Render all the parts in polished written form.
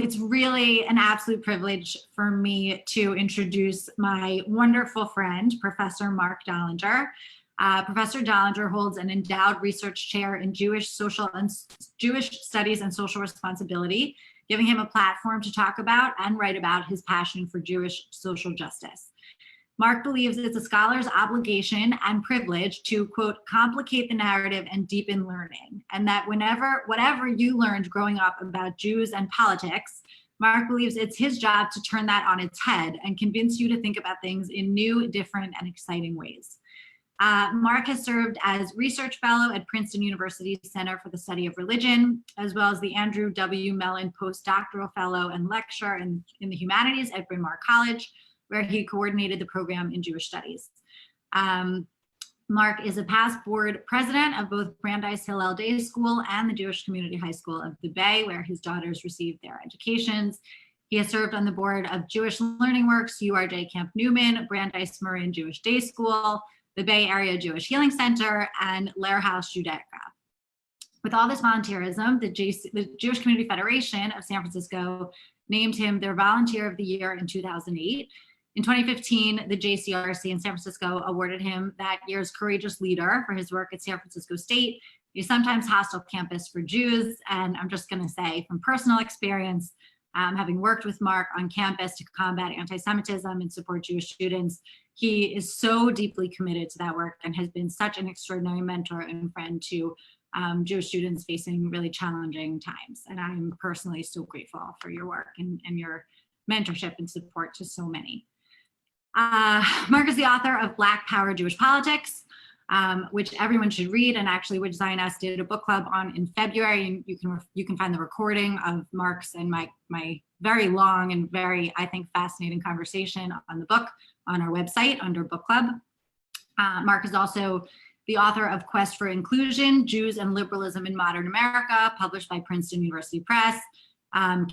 it's really an absolute privilege for me to introduce my wonderful friend, Professor Marc Dollinger. Professor Dollinger holds an endowed research chair in Jewish studies and social responsibility, giving him a platform to talk about and write about his passion for Jewish social justice. Marc believes it's a scholar's obligation and privilege to, quote, complicate the narrative and deepen learning, and that whatever you learned growing up about Jews and politics, Marc believes it's his job to turn that on its head and convince you to think about things in new, different, and exciting ways. Marc has served as research fellow at Princeton University's Center for the Study of Religion, as well as the Andrew W. Mellon postdoctoral fellow and lecturer in the humanities at Bryn Mawr College, where he coordinated the program in Jewish studies. Marc is a past board president of both Brandeis Hillel Day School and the Jewish Community High School of the Bay, where his daughters received their educations. He has served on the board of Jewish Learning Works, URJ Camp Newman, Brandeis Marin Jewish Day School, the Bay Area Jewish Healing Center, and Lehrhaus Judaica. With all this volunteerism, the Jewish Community Federation of San Francisco named him their Volunteer of the Year in 2008. In 2015, the JCRC in San Francisco awarded him that year's Courageous Leader for his work at San Francisco State, a sometimes hostile campus for Jews. And I'm just going to say from personal experience, having worked with Marc on campus to combat anti-Semitism and support Jewish students, he is so deeply committed to that work and has been such an extraordinary mentor and friend to Jewish students facing really challenging times. And I'm personally so grateful for your work and your mentorship and support to so many. Marc is the author of Black Power Jewish Politics, which everyone should read, and actually which Zionist did a book club on in February. And you can find the recording of Marc's and my very long and very, I think, fascinating conversation on the book on our website under book club. Marc is also the author of Quest for Inclusion, Jews and Liberalism in Modern America, published by Princeton University Press.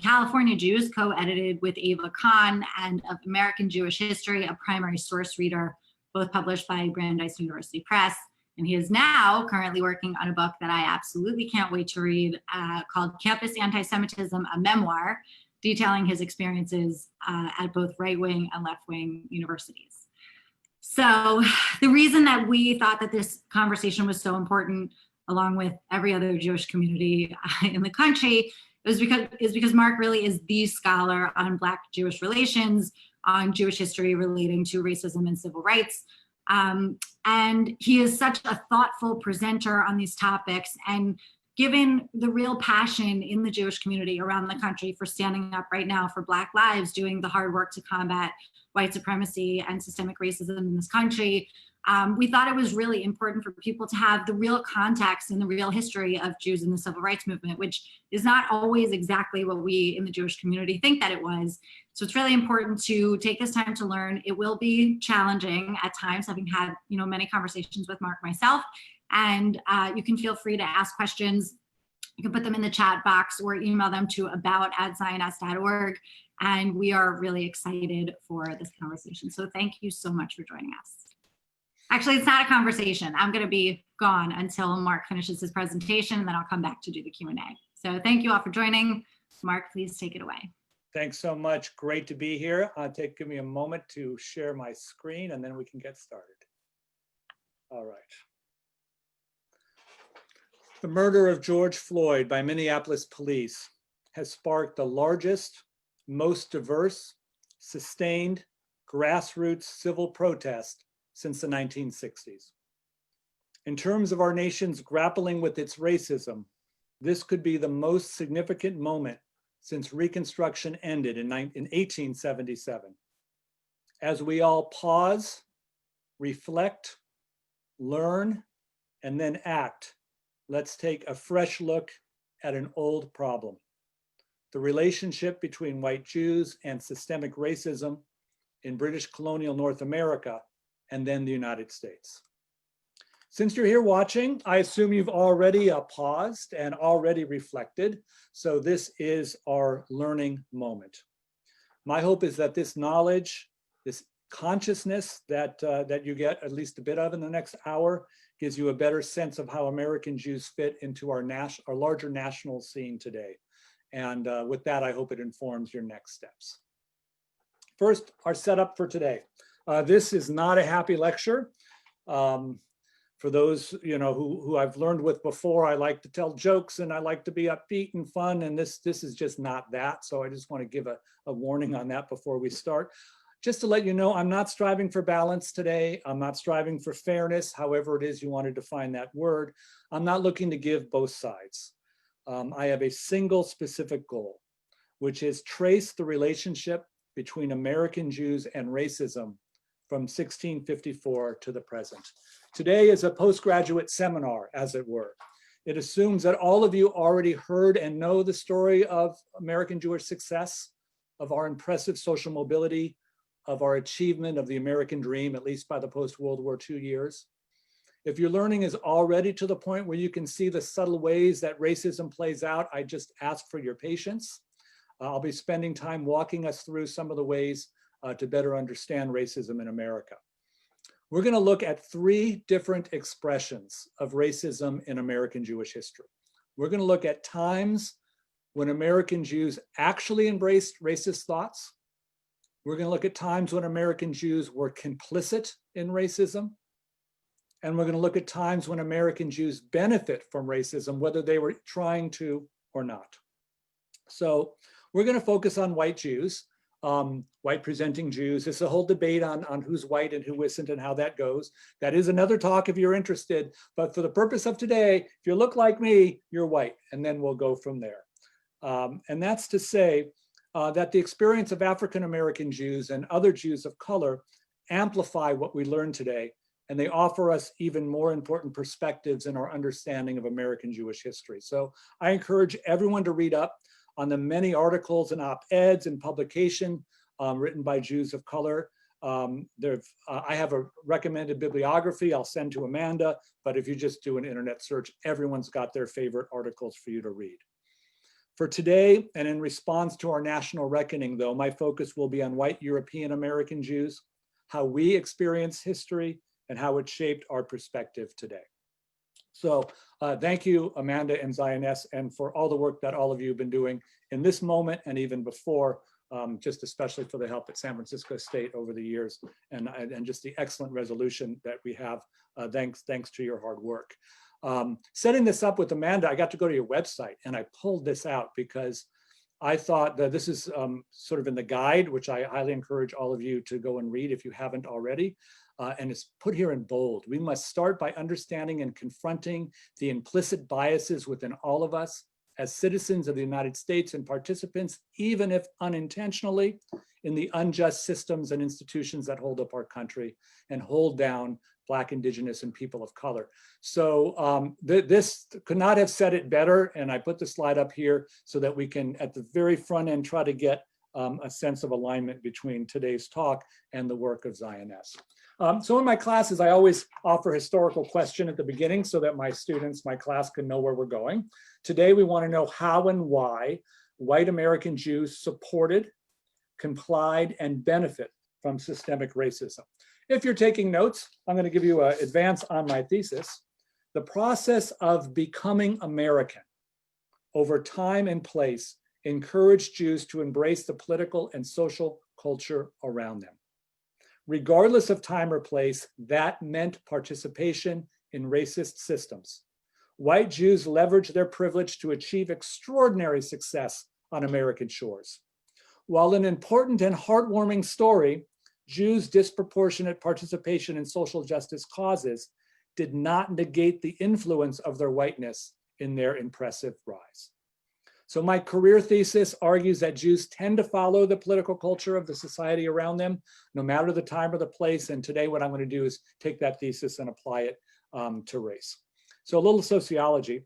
California Jews, co-edited with Ava Kahn, and of American Jewish History, a primary source reader, both published by Brandeis University Press. And he is now currently working on a book that I absolutely can't wait to read, called Campus Anti-Semitism, a Memoir, detailing his experiences at both right-wing and left-wing universities. So the reason that we thought that this conversation was so important, along with every other Jewish community in the country, is because Marc really is the scholar on Black-Jewish relations, on Jewish history relating to racism and civil rights. And he is such a thoughtful presenter on these topics, and given the real passion in the Jewish community around the country for standing up right now for Black lives, doing the hard work to combat white supremacy and systemic racism in this country, we thought it was really important for people to have the real context and the real history of Jews in the civil rights movement, which is not always exactly what we in the Jewish community think that it was. So it's really important to take this time to learn. It will be challenging at times, having had many conversations with Marc myself, and you can feel free to ask questions. You can put them in the chat box or email them to about@zionist.org. And we are really excited for this conversation. So thank you so much for joining us. Actually, it's not a conversation. I'm going to be gone until Marc finishes his presentation, and then I'll come back to do the Q&A. So thank you all for joining. Marc, please take it away. Thanks so much. Great to be here. Give me a moment to share my screen, and then we can get started. All right. The murder of George Floyd by Minneapolis police has sparked the largest, most diverse, sustained, grassroots civil protest since the 1960s. In terms of our nation's grappling with its racism, this could be the most significant moment since Reconstruction ended in 1877. As we all pause, reflect, learn, and then act, let's take a fresh look at an old problem: the relationship between white Jews and systemic racism in British colonial North America and then the United States. Since you're here watching, I assume you've already paused and already reflected. So this is our learning moment. My hope is that this knowledge, this consciousness that you get at least a bit of in the next hour, gives you a better sense of how American Jews fit into our larger national scene today. And with that, I hope it informs your next steps. First, our setup for today. This is not a happy lecture. For those who I've learned with before, I like to tell jokes and I like to be upbeat and fun, and this is just not that. So I just want to give a warning on that before we start. Just to let you know, I'm not striving for balance today. I'm not striving for fairness, however it is you want to define that word. I'm not looking to give both sides. I have a single specific goal, which is trace the relationship between American Jews and racism from 1654 to the present. Today is a postgraduate seminar, as it were. It assumes that all of you already heard and know the story of American Jewish success, of our impressive social mobility, of our achievement of the American dream, at least by the post-World War II years. If your learning is already to the point where you can see the subtle ways that racism plays out, I just ask for your patience. I'll be spending time walking us through some of the ways to better understand racism in America. We're going to look at 3 different expressions of racism in American Jewish history. We're going to look at times when American Jews actually embraced racist thoughts. We're going to look at times when American Jews were complicit in racism. And we're going to look at times when American Jews benefit from racism, whether they were trying to or not. So we're going to focus on white Jews, white presenting Jews. There's a whole debate on who's white and who isn't and how that goes. That is another talk if you're interested. But for the purpose of today, if you look like me, you're white. And then we'll go from there. And that's to say that the experience of African-American Jews and other Jews of color amplify what we learn today. And they offer us even more important perspectives in our understanding of American Jewish history. So I encourage everyone to read up on the many articles and op-eds and publication written by Jews of color. I have a recommended bibliography I'll send to Amanda, but if you just do an internet search, everyone's got their favorite articles for you to read. For today, and in response to our national reckoning though, my focus will be on white European American Jews, how we experience history, and how it shaped our perspective today. So thank you, Amanda and Zioness, and for all the work that all of you have been doing in this moment and even before, just especially for the help at San Francisco State over the years, and just the excellent resolution that we have, thanks to your hard work. Setting this up with Amanda, I got to go to your website and I pulled this out because I thought that this is sort of in the guide, which I highly encourage all of you to go and read if you haven't already. And it's put here in bold. We must start by understanding and confronting the implicit biases within all of us as citizens of the United States and participants, even if unintentionally, in the unjust systems and institutions that hold up our country and hold down Black, Indigenous, and people of color. So this could not have said it better. And I put the slide up here so that we can, at the very front end, try to get a sense of alignment between today's talk and the work of Zioness. So in my classes, I always offer a historical question at the beginning so that my students, my class can know where we're going. Today, we want to know how and why white American Jews supported, complied, and benefit from systemic racism. If you're taking notes, I'm going to give you an advance on my thesis. The process of becoming American over time and place encouraged Jews to embrace the political and social culture around them. Regardless of time or place, that meant participation in racist systems. White Jews leveraged their privilege to achieve extraordinary success on American shores. While an important and heartwarming story, Jews' disproportionate participation in social justice causes did not negate the influence of their whiteness in their impressive rise. So my career thesis argues that Jews tend to follow the political culture of the society around them, no matter the time or the place. And today what I'm going to do is take that thesis and apply it to race. So a little sociology.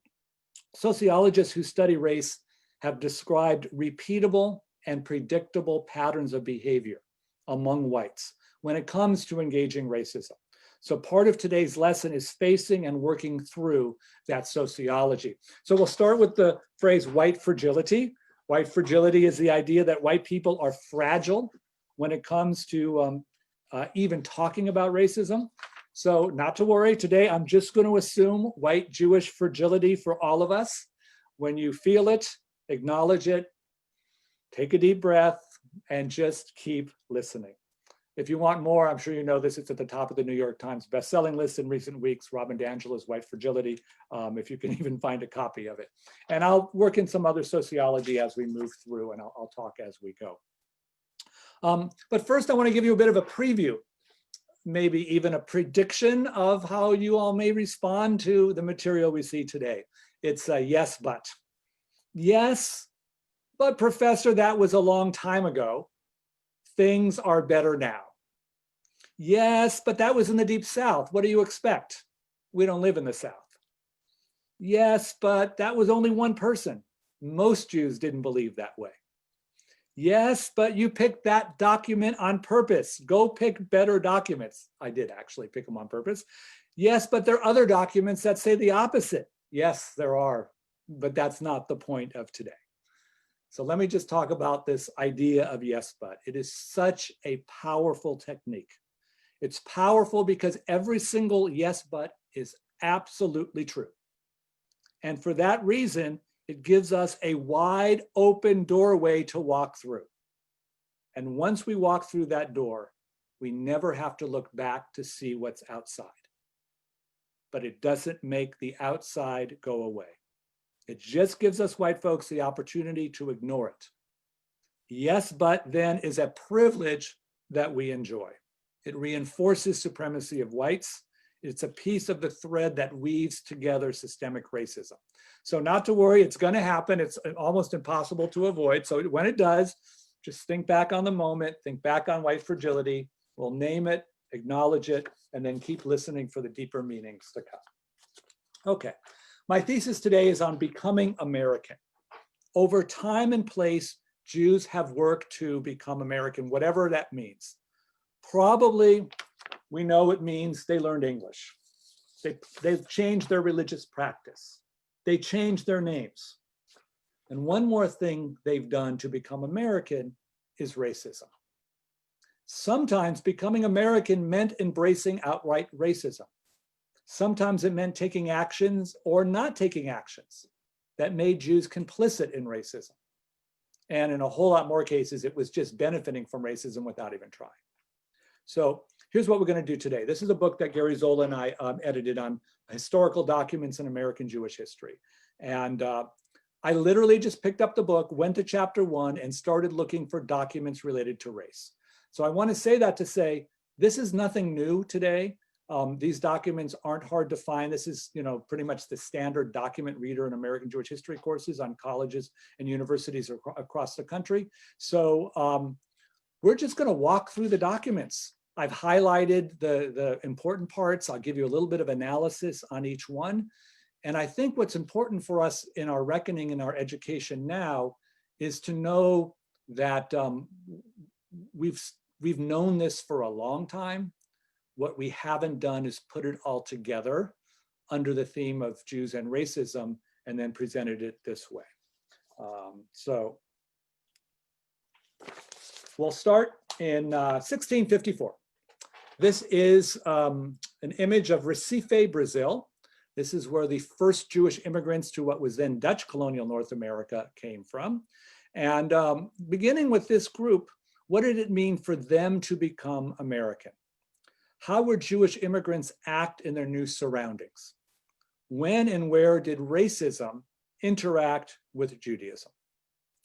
Sociologists who study race have described repeatable and predictable patterns of behavior among whites when it comes to engaging racism. So part of today's lesson is facing and working through that sociology. So we'll start with the phrase white fragility. White fragility is the idea that white people are fragile when it comes to even talking about racism. So not to worry, today I'm just going to assume white Jewish fragility for all of us. When you feel it, acknowledge it, take a deep breath, and just keep listening. If you want more, I'm sure you know this, it's at the top of the New York Times bestselling list in recent weeks, Robin DiAngelo's White Fragility, if you can even find a copy of it. And I'll work in some other sociology as we move through, and I'll talk as we go. But first, I want to give you a bit of a preview, maybe even a prediction of how you all may respond to the material we see today. It's a yes, but. Yes, but Professor, that was a long time ago. Things are better now. Yes, but that was in the Deep South. What do you expect? We don't live in the South. Yes, but that was only one person. Most Jews didn't believe that way. Yes, but you picked that document on purpose. Go pick better documents. I did actually pick them on purpose. Yes, but there are other documents that say the opposite. Yes, there are, but that's not the point of today. So let me just talk about this idea of yes, but. It is such a powerful technique. It's powerful because every single yes, but is absolutely true. And for that reason, it gives us a wide open doorway to walk through. And once we walk through that door, we never have to look back to see what's outside. But it doesn't make the outside go away. It just gives us white folks the opportunity to ignore it. Yes, but then is a privilege that we enjoy. It reinforces supremacy of whites. It's a piece of the thread that weaves together systemic racism. So not to worry, it's going to happen. It's almost impossible to avoid. So when it does, just think back on the moment, think back on white fragility. We'll name it, acknowledge it, and then keep listening for the deeper meanings to come. Okay. My thesis today is on becoming American. Over time and place, Jews have worked to become American, whatever that means. Probably, we know it means they learned English. They've changed their religious practice. They changed their names. And one more thing they've done to become American is racism. Sometimes becoming American meant embracing outright racism. Sometimes it meant taking actions or not taking actions that made Jews complicit in racism. And in a whole lot more cases, it was just benefiting from racism without even trying. So here's what we're going to do today. This is a book that Gary Zola and I edited on historical documents in American Jewish history. And I literally just picked up the book, went to chapter 1, and started looking for documents related to race. So I want to say that to say, this is nothing new today. These documents aren't hard to find. This is, pretty much the standard document reader in American Jewish history courses on colleges and universities across the country. So we're just going to walk through the documents. I've highlighted the important parts. I'll give you a little bit of analysis on each one. And I think what's important for us in our reckoning, in our education now, is to know that we've known this for a long time. What we haven't done is put it all together under the theme of Jews and racism and then presented it this way. So we'll start in 1654. This is an image of Recife, Brazil. This is where the first Jewish immigrants to what was then Dutch colonial North America came from. And beginning with this group, what did it mean for them to become American? How would Jewish immigrants act in their new surroundings? When and where did racism interact with Judaism?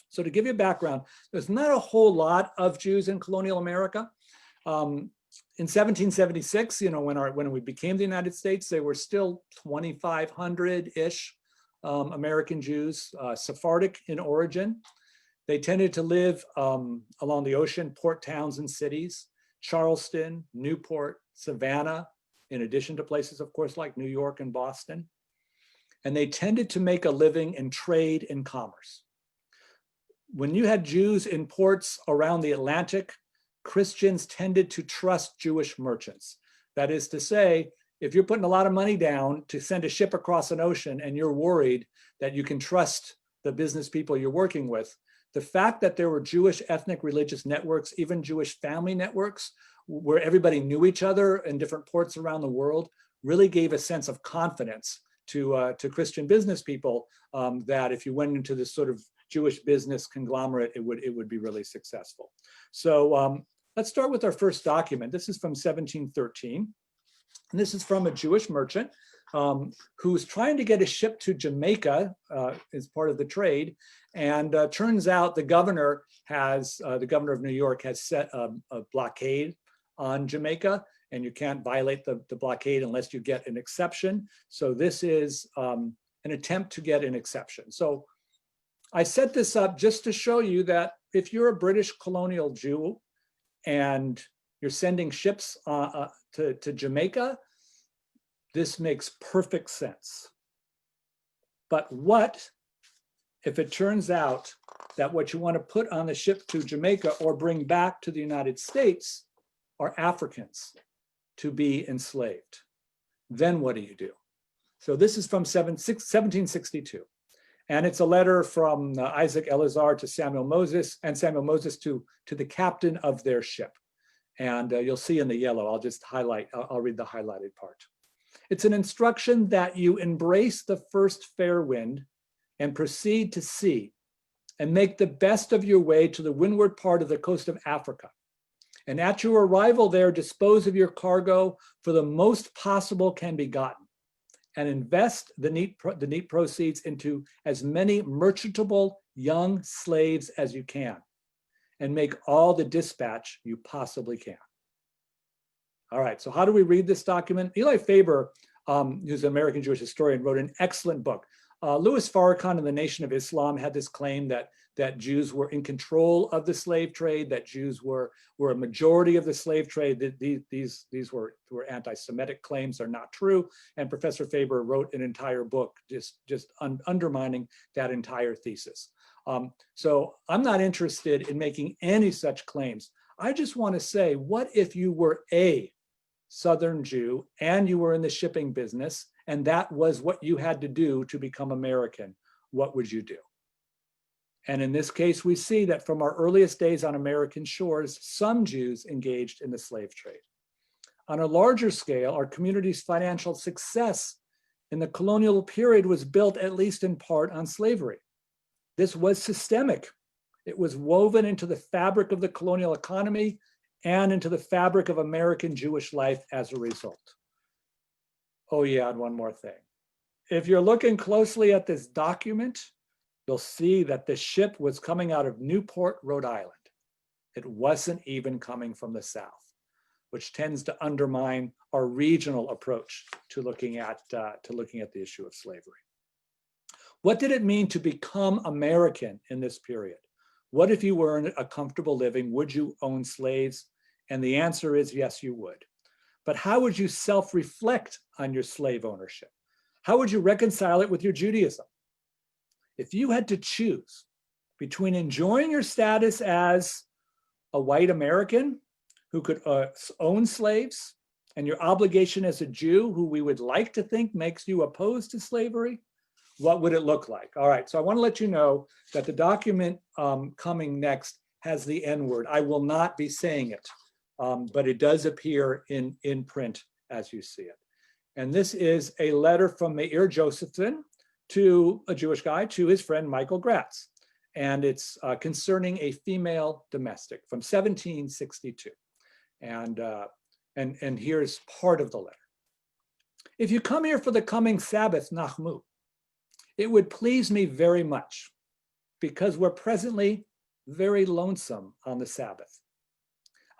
So to give you a background, there's not a whole lot of Jews in colonial America. In 1776, when we became the United States, there were still 2,500-ish American Jews, Sephardic in origin. They tended to live along the ocean, port towns and cities, Charleston, Newport, Savannah, in addition to places, of course, like New York and Boston. And they tended to make a living in trade and commerce. When you had Jews in ports around the Atlantic, Christians tended to trust Jewish merchants. That is to say, if you're putting a lot of money down to send a ship across an ocean and you're worried that you can trust the business people you're working with, the fact that there were Jewish ethnic religious networks, even Jewish family networks, where everybody knew each other in different ports around the world, really gave a sense of confidence to Christian business people that if you went into this sort of Jewish business conglomerate, it would be really successful. So let's start with our first document. This is from 1713. And this is from a Jewish merchant who's trying to get a ship to Jamaica as part of the trade. And turns out the governor of New York has set a blockade on Jamaica, and you can't violate the blockade unless you get an exception. So this is an attempt to get an exception. So I set this up just to show you that if you're a British colonial Jew and you're sending ships to Jamaica, this makes perfect sense. But what if it turns out that what you want to put on the ship to Jamaica or bring back to the United States are Africans to be enslaved? Then what do you do? So this is from 1762. And it's a letter from Isaac Eleazar to Samuel Moses, and Samuel Moses to the captain of their ship. And you'll see in the yellow, I'll just highlight, I'll read the highlighted part. It's an instruction that you embrace the first fair wind and proceed to sea and make the best of your way to the windward part of the coast of Africa. And at your arrival there, dispose of your cargo for the most possible can be gotten, and invest the neat proceeds into as many merchantable young slaves as you can, and make all the dispatch you possibly can. All right, so how do we read this document? Eli Faber, who's an American Jewish historian, wrote an excellent book. Louis Farrakhan and the Nation of Islam had this claim that Jews were in control of the slave trade, that Jews were a majority of the slave trade. That these were anti-Semitic claims. Are not true. And Professor Faber wrote an entire book just undermining that entire thesis. So I'm not interested in making any such claims. I just want to say, what if you were a Southern Jew and you were in the shipping business, and that was what you had to do to become American? What would you do? And in this case, we see that from our earliest days on American shores, some Jews engaged in the slave trade. On a larger scale, our community's financial success in the colonial period was built, at least in part, on slavery. This was systemic. It was woven into the fabric of the colonial economy and into the fabric of American Jewish life as a result. Oh yeah, and one more thing. If you're looking closely at this document, you'll see that the ship was coming out of Newport, Rhode Island. It wasn't even coming from the South, which tends to undermine our regional approach to looking at the issue of slavery. What did it mean to become American in this period? What if you were in a comfortable living? Would you own slaves? And the answer is yes, you would. But how would you self-reflect on your slave ownership? How would you reconcile it with your Judaism? If you had to choose between enjoying your status as a white American who could own slaves and your obligation as a Jew who we would like to think makes you opposed to slavery, what would it look like? All right, so I want to let you know that the document coming next has the N-word. I will not be saying it, but it does appear in print as you see it. And this is a letter from Meir Josephson, to a Jewish guy, to his friend Michael Gratz. And it's concerning a female domestic from 1762. And here's part of the letter. If you come here for the coming Sabbath, Nachmu, it would please me very much, because we're presently very lonesome on the Sabbath.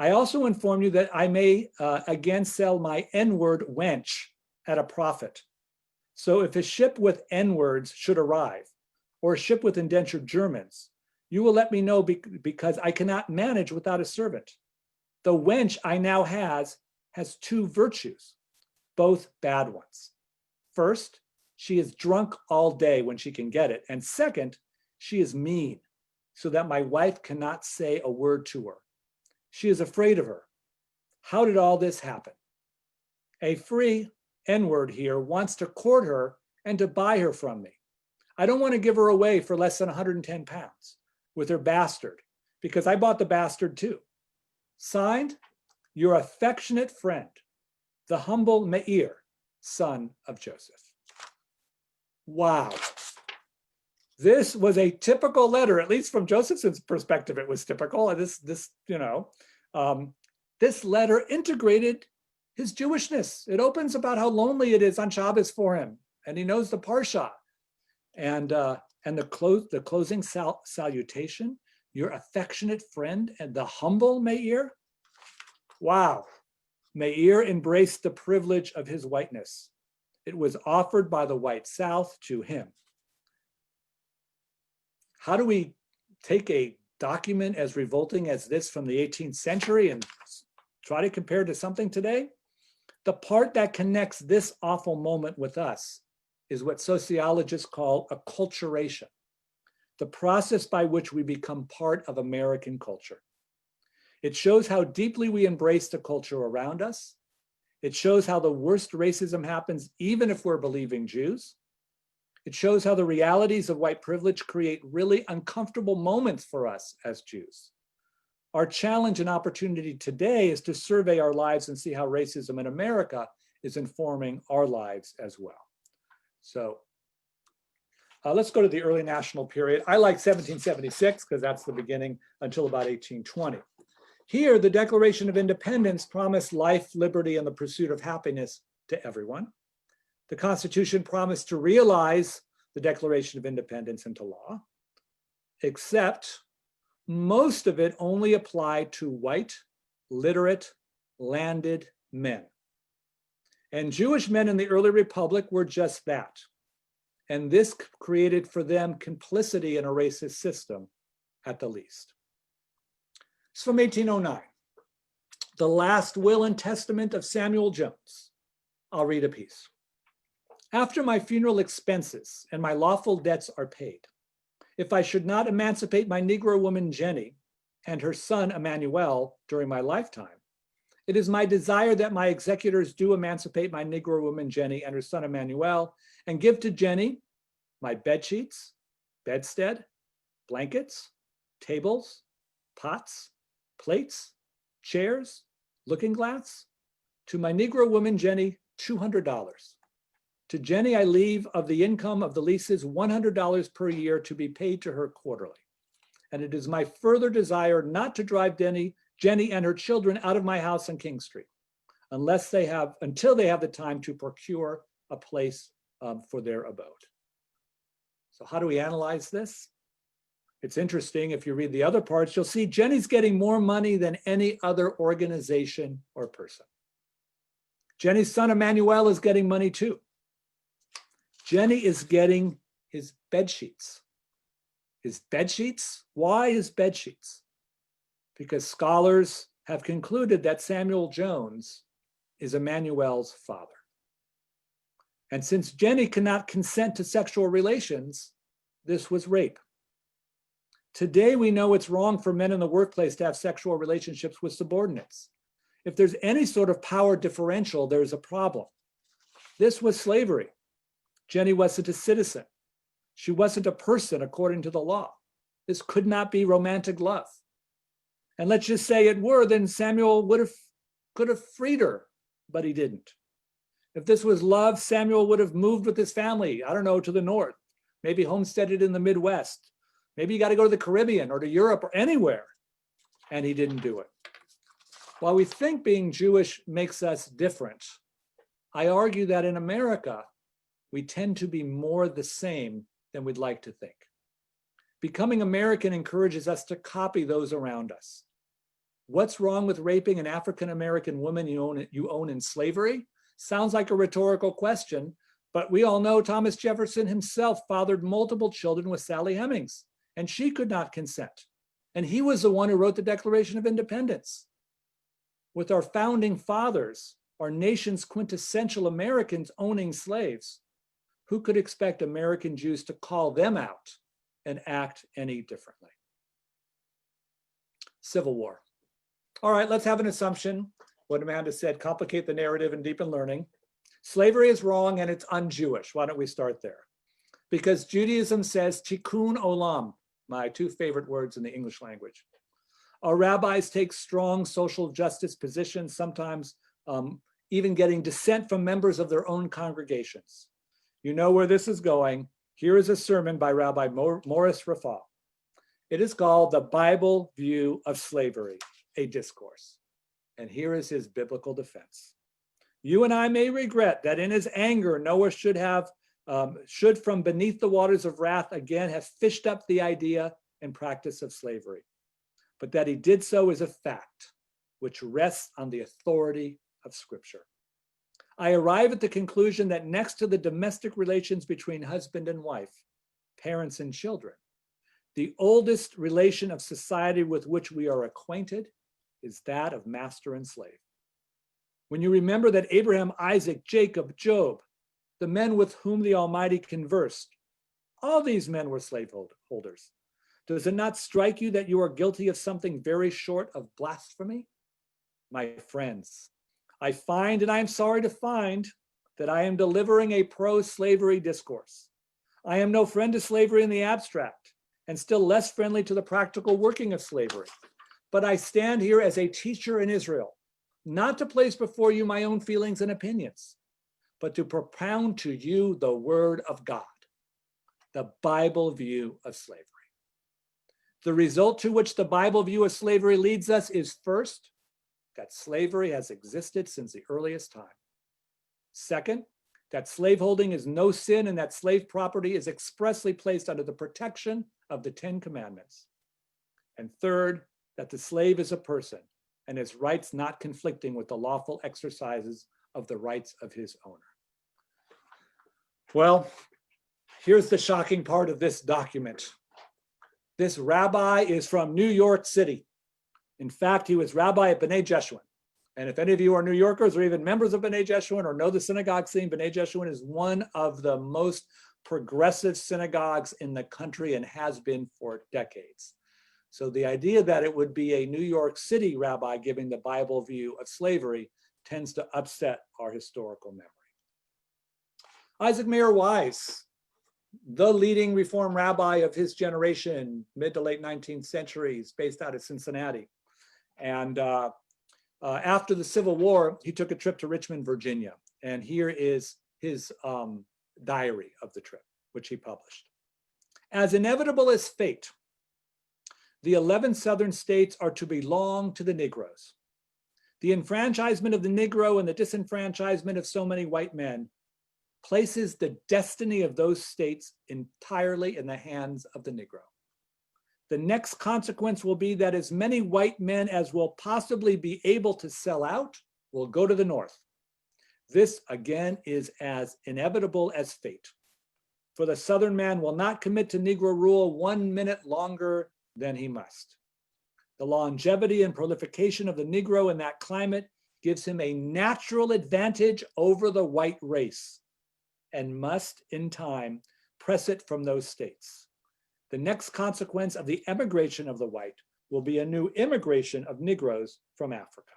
I also inform you that I may again sell my N-word wench at a profit. So if a ship with N-words should arrive, or a ship with indentured Germans, you will let me know because I cannot manage without a servant. The wench I now has two virtues, both bad ones. First, she is drunk all day when she can get it. And second, she is mean, so that my wife cannot say a word to her. She is afraid of her. How did all this happen? A free N-word here wants to court her and to buy her from me. I don't want to give her away for less than 110 pounds with her bastard, because I bought the bastard too. Signed, your affectionate friend, the humble Meir, son of Joseph. Wow. This was a typical letter, at least from Josephson's perspective, it was typical. This letter integrated his Jewishness. It opens about how lonely it is on Shabbos for him, and he knows the Parsha. And the closing salutation, your affectionate friend and the humble Meir. Wow, Meir embraced the privilege of his whiteness. It was offered by the white South to him. How do we take a document as revolting as this from the 18th century and try to compare it to something today? The part that connects this awful moment with us is what sociologists call acculturation, the process by which we become part of American culture. It shows how deeply we embrace the culture around us. It shows how the worst racism happens even if we're believing Jews. It shows how the realities of white privilege create really uncomfortable moments for us as Jews. Our challenge and opportunity today is to survey our lives and see how racism in America is informing our lives as well. So let's go to the early national period. I like 1776 because that's the beginning until about 1820. Here, the Declaration of Independence promised life, liberty, and the pursuit of happiness to everyone. The Constitution promised to realize the Declaration of Independence into law, except most of it only applied to white, literate, landed men. And Jewish men in the early republic were just that. And this created for them complicity in a racist system, at the least. It's from 1809, the last will and testament of Samuel Jones. I'll read a piece. After my funeral expenses and my lawful debts are paid, if I should not emancipate my Negro woman Jenny and her son Emmanuel during my lifetime, it is my desire that my executors do emancipate my Negro woman Jenny and her son Emmanuel and give to Jenny my bed sheets, bedstead, blankets, tables, pots, plates, chairs, looking glass. To my Negro woman Jenny, $200. To Jenny, I leave of the income of the leases $100 per year to be paid to her quarterly. And it is my further desire not to drive Jenny and her children out of my house on King Street until they have the time to procure a place for their abode. So how do we analyze this? It's interesting. If you read the other parts, you'll see Jenny's getting more money than any other organization or person. Jenny's son Emmanuel is getting money too. Jenny is getting his bed sheets. His bed sheets? Why his bed sheets? Because scholars have concluded that Samuel Jones is Emmanuel's father. And since Jenny cannot consent to sexual relations, this was rape. Today, we know it's wrong for men in the workplace to have sexual relationships with subordinates. If there's any sort of power differential, there's a problem. This was slavery. Jenny wasn't a citizen. She wasn't a person according to the law. This could not be romantic love. And let's just say it were, then Samuel could have freed her, but he didn't. If this was love, Samuel would have moved with his family, I don't know, to the north, maybe homesteaded in the Midwest. Maybe you got to go to the Caribbean or to Europe or anywhere. And he didn't do it. While we think being Jewish makes us different, I argue that in America, we tend to be more the same than we'd like to think. Becoming American encourages us to copy those around us. What's wrong with raping an African-American woman you own in slavery? Sounds like a rhetorical question, but we all know Thomas Jefferson himself fathered multiple children with Sally Hemings, and she could not consent. And he was the one who wrote the Declaration of Independence. With our founding fathers, our nation's quintessential Americans owning slaves, who could expect American Jews to call them out and act any differently? Civil War. All right, let's have an assumption. What Amanda said, complicate the narrative and deepen learning. Slavery is wrong and it's un-Jewish. Why don't we start there? Because Judaism says tikkun olam, my two favorite words in the English language. Our rabbis take strong social justice positions, sometimes even getting dissent from members of their own congregations. You know where this is going. Here is a sermon by Rabbi Morris Rafal. It is called The Bible View of Slavery, a Discourse. And here is his biblical defense. You and I may regret that in his anger, Noah should from beneath the waters of wrath again have fished up the idea and practice of slavery. But that he did so is a fact which rests on the authority of Scripture. I arrive at the conclusion that next to the domestic relations between husband and wife, parents and children, the oldest relation of society with which we are acquainted is that of master and slave. When you remember that Abraham, Isaac, Jacob, Job, the men with whom the Almighty conversed, all these men were slaveholders, does it not strike you that you are guilty of something very short of blasphemy? My friends, I find, and I am sorry to find, that I am delivering a pro-slavery discourse. I am no friend to slavery in the abstract, and still less friendly to the practical working of slavery. But I stand here as a teacher in Israel, not to place before you my own feelings and opinions, but to propound to you the word of God, the Bible view of slavery. The result to which the Bible view of slavery leads us is first, that slavery has existed since the earliest time. Second, that slaveholding is no sin and that slave property is expressly placed under the protection of the 10 Commandments. And third, that the slave is a person and his rights not conflicting with the lawful exercises of the rights of his owner. Well, here's the shocking part of this document. This rabbi is from New York City. In fact, he was rabbi at B'nai Jeshurun. And if any of you are New Yorkers or even members of B'nai Jeshurun or know the synagogue scene, B'nai Jeshurun is one of the most progressive synagogues in the country and has been for decades. So the idea that it would be a New York City rabbi giving the Bible view of slavery tends to upset our historical memory. Isaac Mayer Wise, the leading Reform rabbi of his generation, mid to late 19th centuries, based out of Cincinnati. And after the Civil War, he took a trip to Richmond, Virginia. And here is his diary of the trip, which he published. As inevitable as fate, the 11 southern states are to belong to the Negroes. The enfranchisement of the Negro and the disenfranchisement of so many white men places the destiny of those states entirely in the hands of the Negro. The next consequence will be that as many white men as will possibly be able to sell out will go to the North. This, again, is as inevitable as fate. For the Southern man will not commit to Negro rule 1 minute longer than he must. The longevity and proliferation of the Negro in that climate gives him a natural advantage over the white race and must, in time, press it from those states. The next consequence of the emigration of the white will be a new immigration of Negroes from Africa.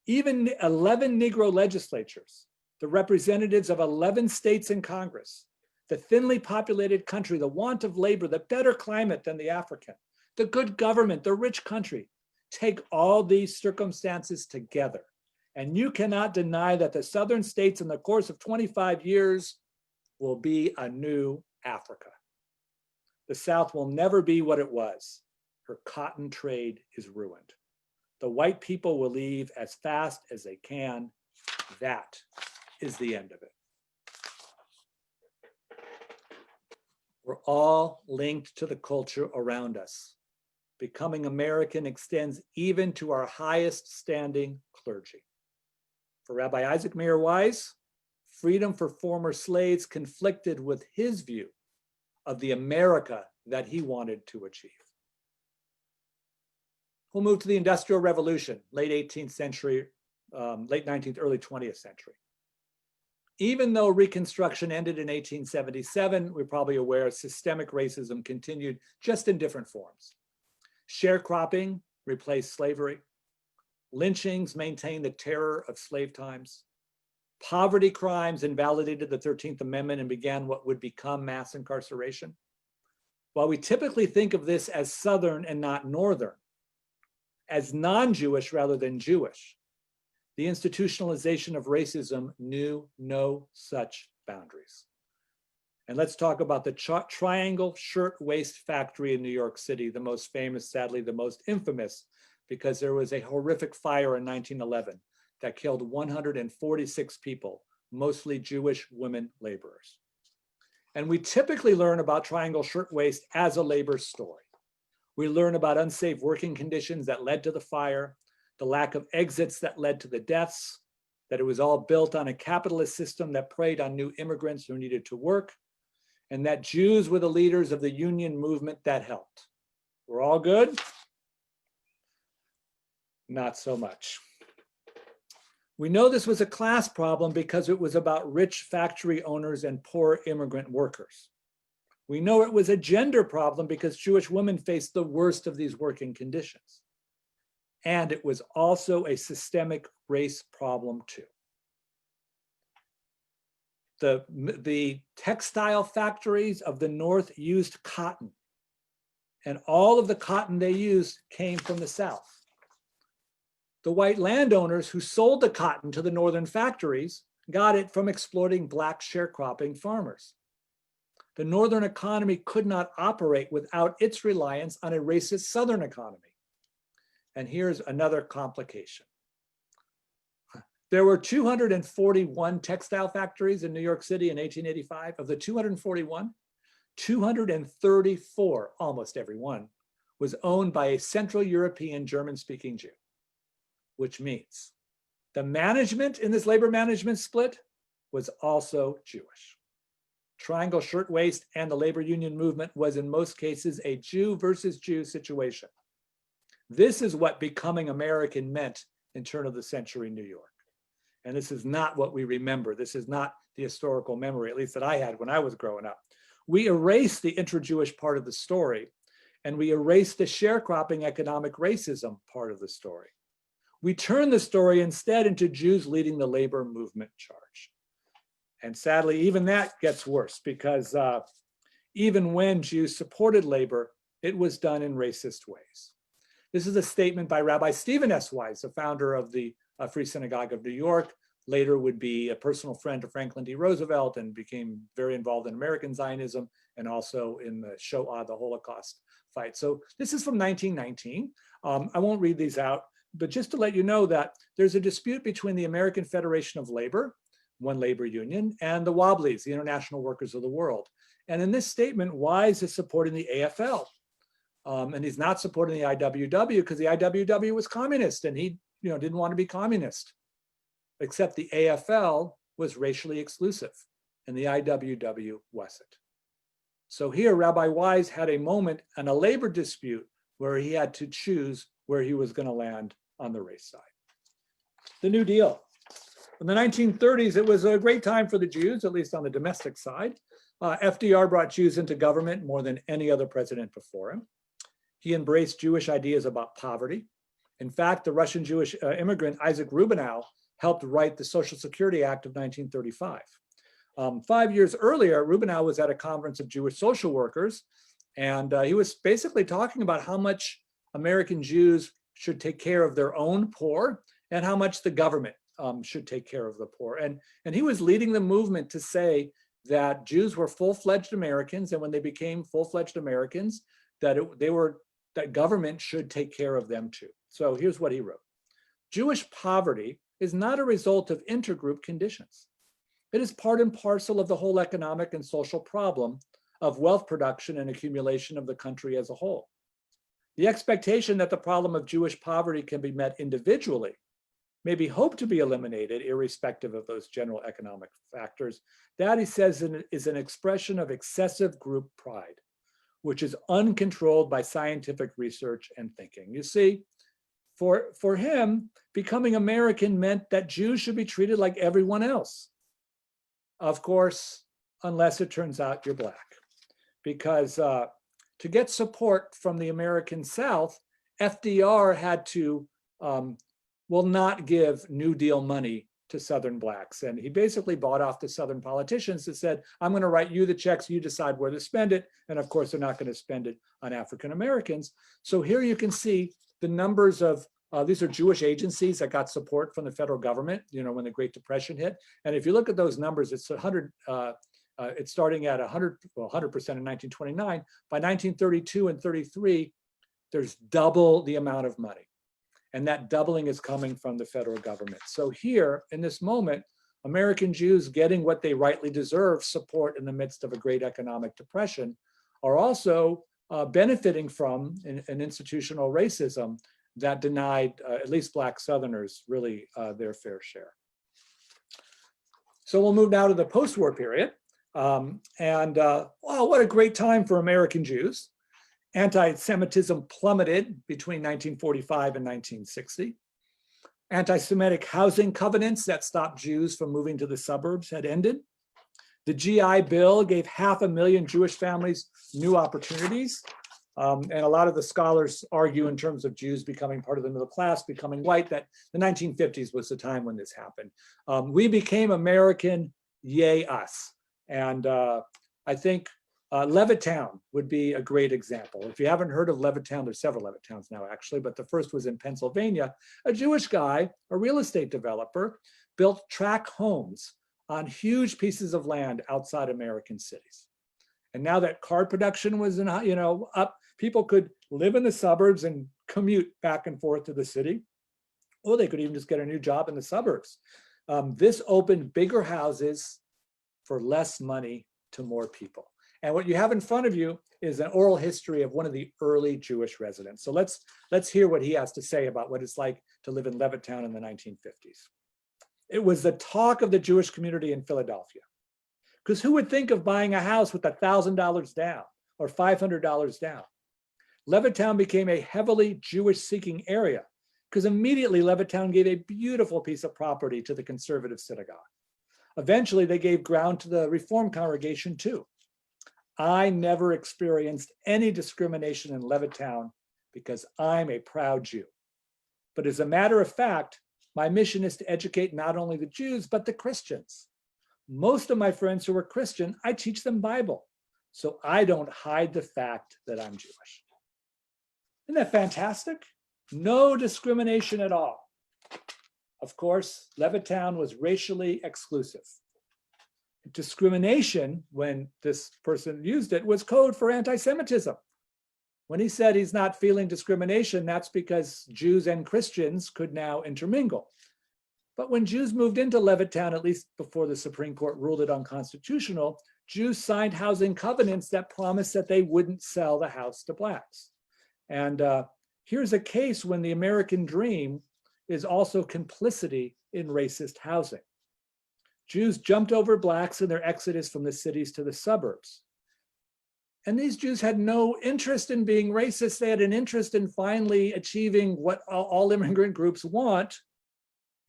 Even 11 Negro legislatures, the representatives of 11 states in Congress, the thinly populated country, the want of labor, the better climate than the African, the good government, the rich country, take all these circumstances together. And you cannot deny that the southern states in the course of 25 years will be a new Africa. The South will never be what it was. Her cotton trade is ruined. The white people will leave as fast as they can. That is the end of it. We're all linked to the culture around us. Becoming American extends even to our highest standing clergy. For Rabbi Isaac Mayer Wise, freedom for former slaves conflicted with his view of the America that he wanted to achieve. We'll move to the Industrial Revolution, late 18th century, late 19th, early 20th century. Even though Reconstruction ended in 1877, we're probably aware systemic racism continued just in different forms. Sharecropping replaced slavery. Lynchings maintained the terror of slave times. Poverty crimes invalidated the 13th Amendment and began what would become mass incarceration. While we typically think of this as Southern and not Northern, as non-Jewish rather than Jewish, the institutionalization of racism knew no such boundaries. And let's talk about the Triangle Shirtwaist Factory in New York City, the most famous, sadly, the most infamous, because there was a horrific fire in 1911 that killed 146 people, mostly Jewish women laborers. And we typically learn about Triangle Shirtwaist as a labor story. We learn about unsafe working conditions that led to the fire, the lack of exits that led to the deaths, that it was all built on a capitalist system that preyed on new immigrants who needed to work, and that Jews were the leaders of the union movement that helped. We're all good? Not so much. We know this was a class problem because it was about rich factory owners and poor immigrant workers. We know it was a gender problem because Jewish women faced the worst of these working conditions. And it was also a systemic race problem too. The textile factories of the North used cotton, and all of the cotton they used came from the South. The white landowners who sold the cotton to the Northern factories got it from exploiting Black sharecropping farmers. The Northern economy could not operate without its reliance on a racist Southern economy. And here's another complication. There were 241 textile factories in New York City in 1885. Of the 241, 234, almost every one, was owned by a Central European German-speaking Jew, which means the management in this labor management split was also Jewish. Triangle Shirtwaist and the labor union movement was in most cases a Jew versus Jew situation. This is what becoming American meant in turn of the century New York. And this is not what we remember. This is not the historical memory, at least that I had when I was growing up. We erased the intra-Jewish part of the story, and we erased the sharecropping economic racism part of the story. We turned the story instead into Jews leading the labor movement charge. And sadly, even that gets worse because even when Jews supported labor, it was done in racist ways. This is a statement by Rabbi Stephen S. Wise, the founder of the Free Synagogue of New York, later would be a personal friend of Franklin D. Roosevelt and became very involved in American Zionism and also in the Shoah, the Holocaust fight. So this is from 1919. I won't read these out, but just to let you know that there's a dispute between the American Federation of Labor, one labor union, and the Wobblies, the International Workers of the World. And in this statement, Wise is supporting the AFL. And he's not supporting the IWW because the IWW was communist and he didn't want to be communist, except the AFL was racially exclusive and the IWW wasn't. So here, Rabbi Wise had a moment in a labor dispute where he had to choose where he was going to land on the race side. The New Deal. In the 1930s, it was a great time for the Jews, at least on the domestic side. FDR brought Jews into government more than any other president before him. He embraced Jewish ideas about poverty. In fact, the Russian Jewish immigrant Isaac Rubinow helped write the Social Security Act of 1935. 5 years earlier, Rubinow was at a conference of Jewish social workers, and he was basically talking about how much American Jews should take care of their own poor and how much the government should take care of the poor. And he was leading the movement to say that Jews were full-fledged Americans, and when they became full-fledged Americans, that government should take care of them too. So here's what he wrote. Jewish poverty is not a result of intergroup conditions. It is part and parcel of the whole economic and social problem of wealth production and accumulation of the country as a whole. The expectation that the problem of Jewish poverty can be met individually may be hoped to be eliminated irrespective of those general economic factors. That, he says, is an expression of excessive group pride, which is uncontrolled by scientific research and thinking. You see, for him, becoming American meant that Jews should be treated like everyone else. Of course, unless it turns out you're Black. Because to get support from the American South, FDR had to not give New Deal money to Southern Blacks. And he basically bought off the Southern politicians that said, I'm going to write you the checks, you decide where to spend it. And of course, they're not going to spend it on African Americans. So here you can see the numbers of, these are Jewish agencies that got support from the federal government, when the Great Depression hit. And if you look at those numbers, it's it's starting at 100% in 1929. By 1932 and 33, there's double the amount of money. And that doubling is coming from the federal government. So here, in this moment, American Jews getting what they rightly deserve, support in the midst of a great economic depression, are also benefiting from an institutional racism that denied at least Black Southerners really their fair share. So we'll move now to the post-war period. Wow, what a great time for American Jews. Anti-Semitism plummeted between 1945 and 1960. Anti-Semitic housing covenants that stopped Jews from moving to the suburbs had ended. The GI Bill gave 500,000 Jewish families new opportunities. And a lot of the scholars argue in terms of Jews becoming part of the middle class, becoming white, that the 1950s was the time when this happened. We became American, yay us. And I think Levittown would be a great example. If you haven't heard of Levittown, there's several Levittowns now actually, but the first was in Pennsylvania. A Jewish guy, a real estate developer, built tract homes on huge pieces of land outside American cities. And now that car production was up, people could live in the suburbs and commute back and forth to the city, or they could even just get a new job in the suburbs. This opened bigger houses for less money to more people. And what you have in front of you is an oral history of one of the early Jewish residents. So let's hear what he has to say about what it's like to live in Levittown in the 1950s. It was the talk of the Jewish community in Philadelphia. Because who would think of buying a house with $1,000 down or $500 down? Levittown became a heavily Jewish-seeking area because immediately Levittown gave a beautiful piece of property to the conservative synagogue. Eventually, they gave ground to the Reform congregation too. I never experienced any discrimination in Levittown because I'm a proud Jew. But as a matter of fact, my mission is to educate not only the Jews, but the Christians. Most of my friends who are Christian, I teach them Bible. So I don't hide the fact that I'm Jewish. Isn't that fantastic? No discrimination at all. Of course, Levittown was racially exclusive. Discrimination, when this person used it, was code for anti-Semitism. When he said he's not feeling discrimination, that's because Jews and Christians could now intermingle. But when Jews moved into Levittown, at least before the Supreme Court ruled it unconstitutional, Jews signed housing covenants that promised that they wouldn't sell the house to Blacks. And here's a case when the American dream is also complicity in racist housing. Jews jumped over Blacks in their exodus from the cities to the suburbs. And these Jews had no interest in being racist. They had an interest in finally achieving what all immigrant groups want.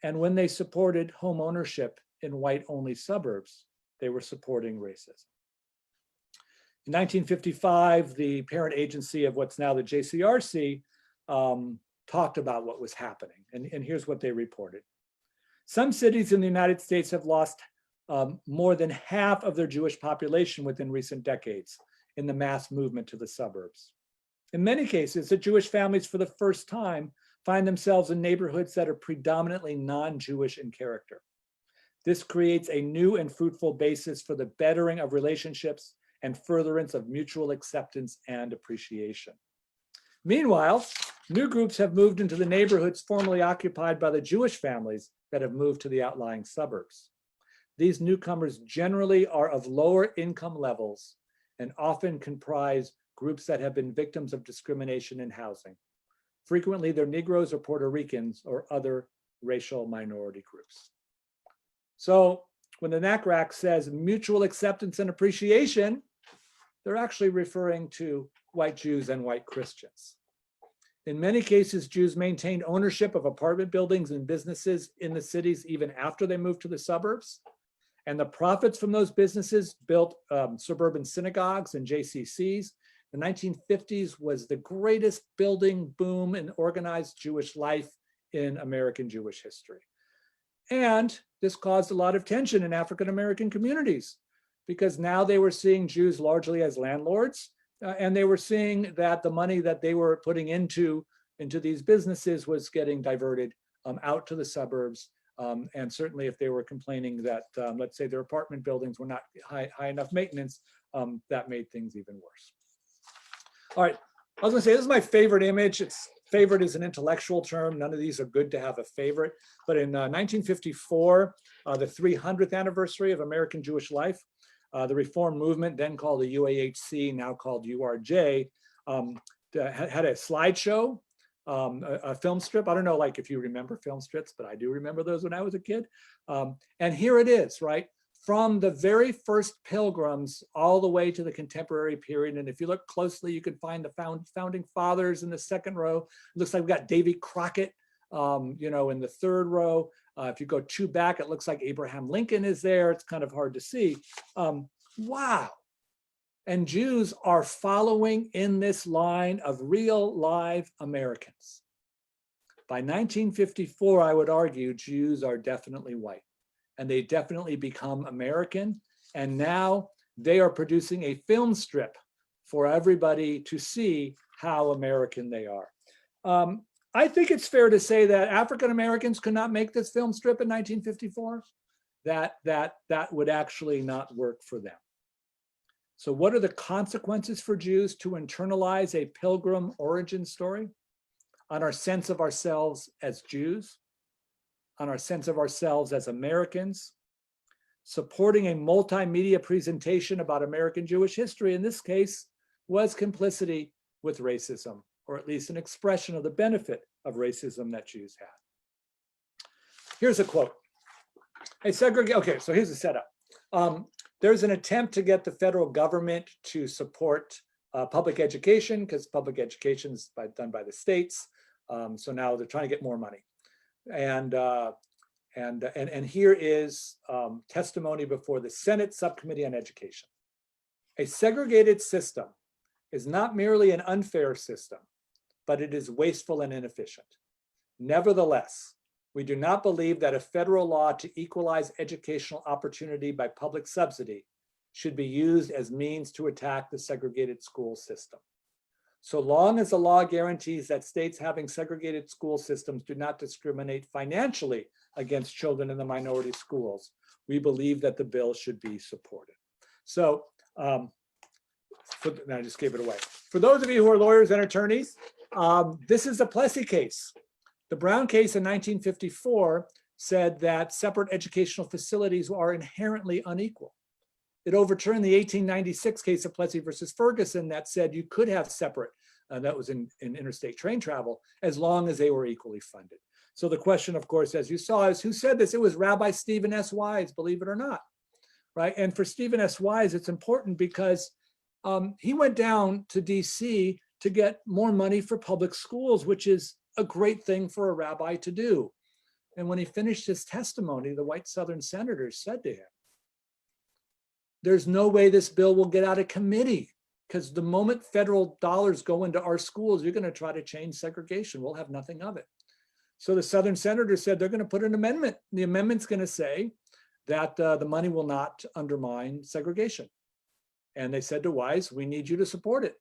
And when they supported home ownership in white-only suburbs, they were supporting racism. In 1955, the parent agency of what's now the JCRC talked about what was happening. And here's what they reported. Some cities in the United States have lost more than half of their Jewish population within recent decades in the mass movement to the suburbs. In many cases, the Jewish families for the first time find themselves in neighborhoods that are predominantly non-Jewish in character. This creates a new and fruitful basis for the bettering of relationships and furtherance of mutual acceptance and appreciation. Meanwhile, new groups have moved into the neighborhoods formerly occupied by the Jewish families that have moved to the outlying suburbs. These newcomers generally are of lower income levels and often comprise groups that have been victims of discrimination in housing. Frequently, they're Negroes or Puerto Ricans or other racial minority groups. So when the NACRAC says mutual acceptance and appreciation, they're actually referring to white Jews and white Christians. In many cases, Jews maintained ownership of apartment buildings and businesses in the cities even after they moved to the suburbs. And the profits from those businesses built suburban synagogues and JCCs. The 1950s was the greatest building boom in organized Jewish life in American Jewish history. And this caused a lot of tension in African-American communities because now they were seeing Jews largely as landlords, and they were seeing that the money that they were putting into these businesses was getting diverted out to the suburbs And certainly if they were complaining that, let's say their apartment buildings were not high enough maintenance, that made things even worse. All right, I was gonna say, this is my favorite image. Favorite is an intellectual term. None of these are good to have a favorite. But in 1954, the 300th anniversary of American Jewish life, the Reform Movement, then called the UAHC, now called URJ, had a slideshow, a film strip. I don't know, like if you remember film strips, but I do remember those when I was a kid. And here it is, right? From the very first pilgrims all the way to the contemporary period. And if you look closely, you can find the founding fathers in the second row. It looks like we've got Davy Crockett, you know, in the third row. If you go 2 back, it looks like Abraham Lincoln is there. It's kind of hard to see. Wow. And Jews are following in this line of real live Americans. By 1954, I would argue Jews are definitely white, and they definitely become American. And now they are producing a film strip for everybody to see how American they are. I think it's fair to say that African Americans could not make this film strip in 1954. That would actually not work for them. So what are the consequences for Jews to internalize a pilgrim origin story on our sense of ourselves as Jews, on our sense of ourselves as Americans, supporting a multimedia presentation about American Jewish history, in this case, was complicity with racism, or at least an expression of the benefit of racism that Jews had. Here's a quote. Okay, so here's the setup. There's an attempt to get the federal government to support public education, because public education is done by the states. So now they're trying to get more money. And here is testimony before the Senate Subcommittee on Education. A segregated system is not merely an unfair system, but it is wasteful and inefficient. Nevertheless, we do not believe that a federal law to equalize educational opportunity by public subsidy should be used as means to attack the segregated school system. So long as the law guarantees that states having segregated school systems do not discriminate financially against children in the minority schools, we believe that the bill should be supported. So, I just gave it away. For those of you who are lawyers and attorneys, this is the Plessy case. The Brown case in 1954 said that separate educational facilities are inherently unequal. It overturned the 1896 case of Plessy versus Ferguson that said you could have separate, that was in interstate train travel, as long as they were equally funded. So the question, of course, as you saw, is who said this? It was Rabbi Stephen S. Wise, believe it or not, right? And for Stephen S. Wise, it's important because he went down to DC to get more money for public schools, which is a great thing for a rabbi to do. And when he finished his testimony, the white Southern senators said to him, there's no way this bill will get out of committee, because the moment federal dollars go into our schools, you're going to try to change segregation. We'll have nothing of it. So the Southern senators said they're going to put an amendment. The amendment's going to say that the money will not undermine segregation. And they said to Wise, we need you to support it.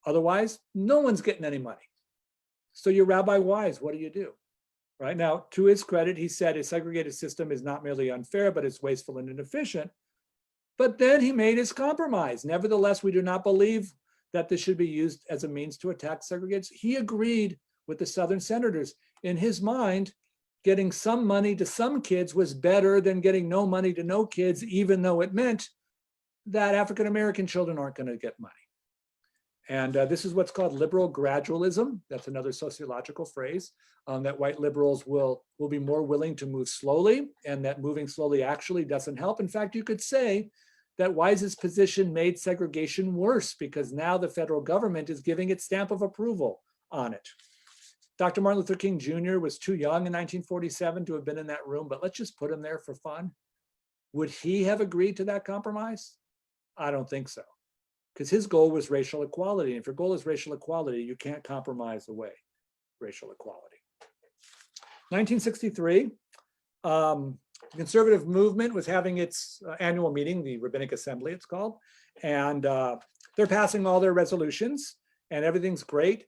Otherwise, no one's getting any money. So you're Rabbi Wise, what do you do? Right now, to his credit, he said a segregated system is not merely unfair, but it's wasteful and inefficient. But then he made his compromise. Nevertheless, we do not believe that this should be used as a means to attack segregation. He agreed with the Southern senators. In his mind, getting some money to some kids was better than getting no money to no kids, even though it meant that African-American children aren't going to get money. And this is what's called liberal gradualism. That's another sociological phrase, that white liberals will be more willing to move slowly, and that moving slowly actually doesn't help. In fact, you could say that Wise's position made segregation worse because now the federal government is giving its stamp of approval on it. Dr. Martin Luther King Jr. was too young in 1947 to have been in that room, but let's just put him there for fun. Would he have agreed to that compromise? I don't think so. Because his goal was racial equality. And if your goal is racial equality, you can't compromise away racial equality. 1963, the conservative movement was having its annual meeting, the Rabbinic Assembly it's called, and they're passing all their resolutions and everything's great,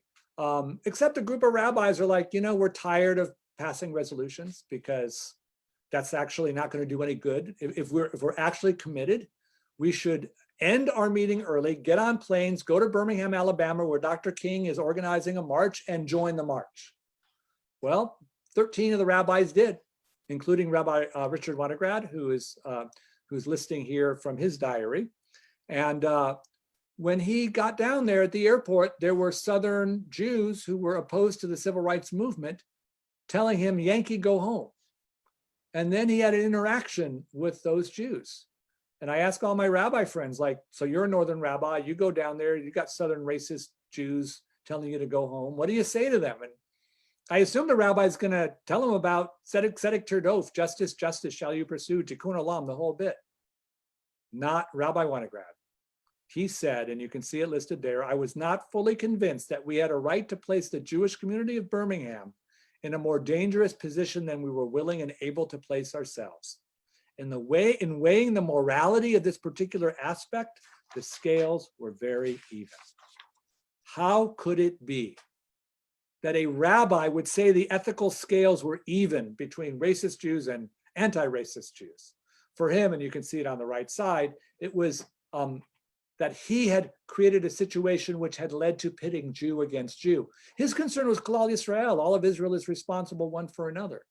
except a group of rabbis are like, you know, we're tired of passing resolutions, because that's actually not going to do any good. If we're actually committed, we should end our meeting early, get on planes, go to Birmingham, Alabama, where Dr. King is organizing a march, and join the march. Well, 13 of the rabbis did, including Rabbi Richard Winograd, who's listing here from his diary. And when he got down there at the airport, there were Southern Jews who were opposed to the civil rights movement telling him, Yankee, go home. And then he had an interaction with those Jews. And I ask all my rabbi friends, like, so you're a Northern rabbi, you go down there, you got Southern racist Jews telling you to go home. What do you say to them? And I assume the rabbi's going to tell them about tzedek tirdof, justice, justice shall you pursue, tikkun olam, the whole bit. Not Rabbi Winograd. He said, and you can see it listed there, I was not fully convinced that we had a right to place the Jewish community of Birmingham in a more dangerous position than we were willing and able to place ourselves. In weighing the morality of this particular aspect, the scales were very even. How could it be that a rabbi would say the ethical scales were even between racist Jews and anti-racist Jews? For him, and you can see it on the right side, it was that he had created a situation which had led to pitting Jew against Jew. His concern was Klal Yisrael. All of Israel is responsible one for another.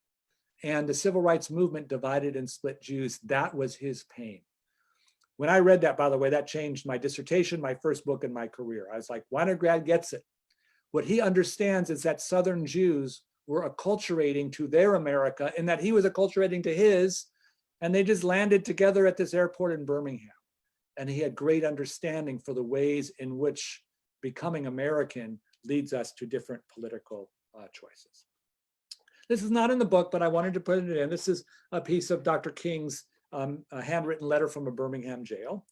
And the civil rights movement divided and split Jews. That was his pain. When I read that, by the way, that changed my dissertation, my first book, and my career. I was like, Winograd gets it. What he understands is that Southern Jews were acculturating to their America, and that he was acculturating to his, and they just landed together at this airport in Birmingham. And he had great understanding for the ways in which becoming American leads us to different political choices. This is not in the book, but I wanted to put it in. This is a piece of Dr. King's handwritten letter from a Birmingham jail.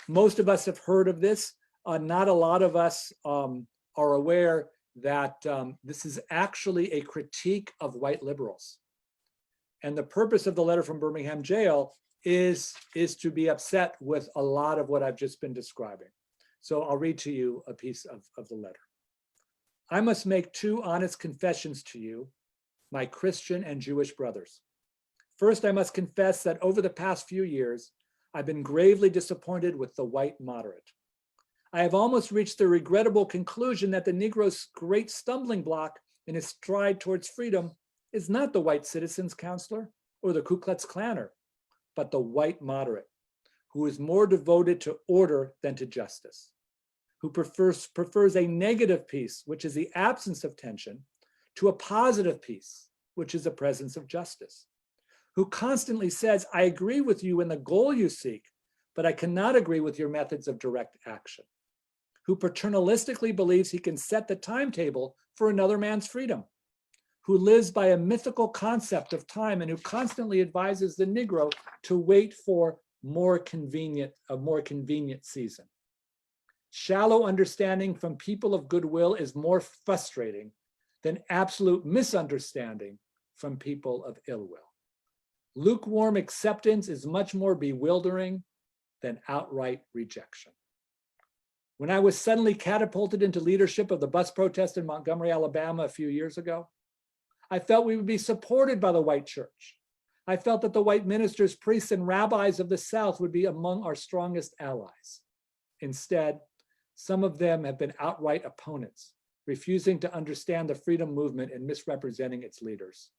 Most of us have heard of this. Not a lot of us are aware that this is actually a critique of white liberals. And the purpose of the letter from Birmingham jail is to be upset with a lot of what I've just been describing. So I'll read to you a piece of the letter. I must make two honest confessions to you, my Christian and Jewish brothers. First, I must confess that over the past few years, I've been gravely disappointed with the white moderate. I have almost reached the regrettable conclusion that the Negro's great stumbling block in his stride towards freedom is not the white citizen's counselor or the Ku Klux Klanner, but the white moderate, who is more devoted to order than to justice, who prefers a negative peace, which is the absence of tension, to a positive peace, which is the presence of justice, who constantly says, I agree with you in the goal you seek, but I cannot agree with your methods of direct action, who paternalistically believes he can set the timetable for another man's freedom, who lives by a mythical concept of time and who constantly advises the Negro to wait for a more convenient season. Shallow understanding from people of goodwill is more frustrating than absolute misunderstanding from people of ill will. Lukewarm acceptance is much more bewildering than outright rejection. When I was suddenly catapulted into leadership of the bus protest in Montgomery, Alabama a few years ago, I felt we would be supported by the white church. I felt that the white ministers, priests, and rabbis of the South would be among our strongest allies. Instead, some of them have been outright opponents, refusing to understand the freedom movement and misrepresenting its leaders.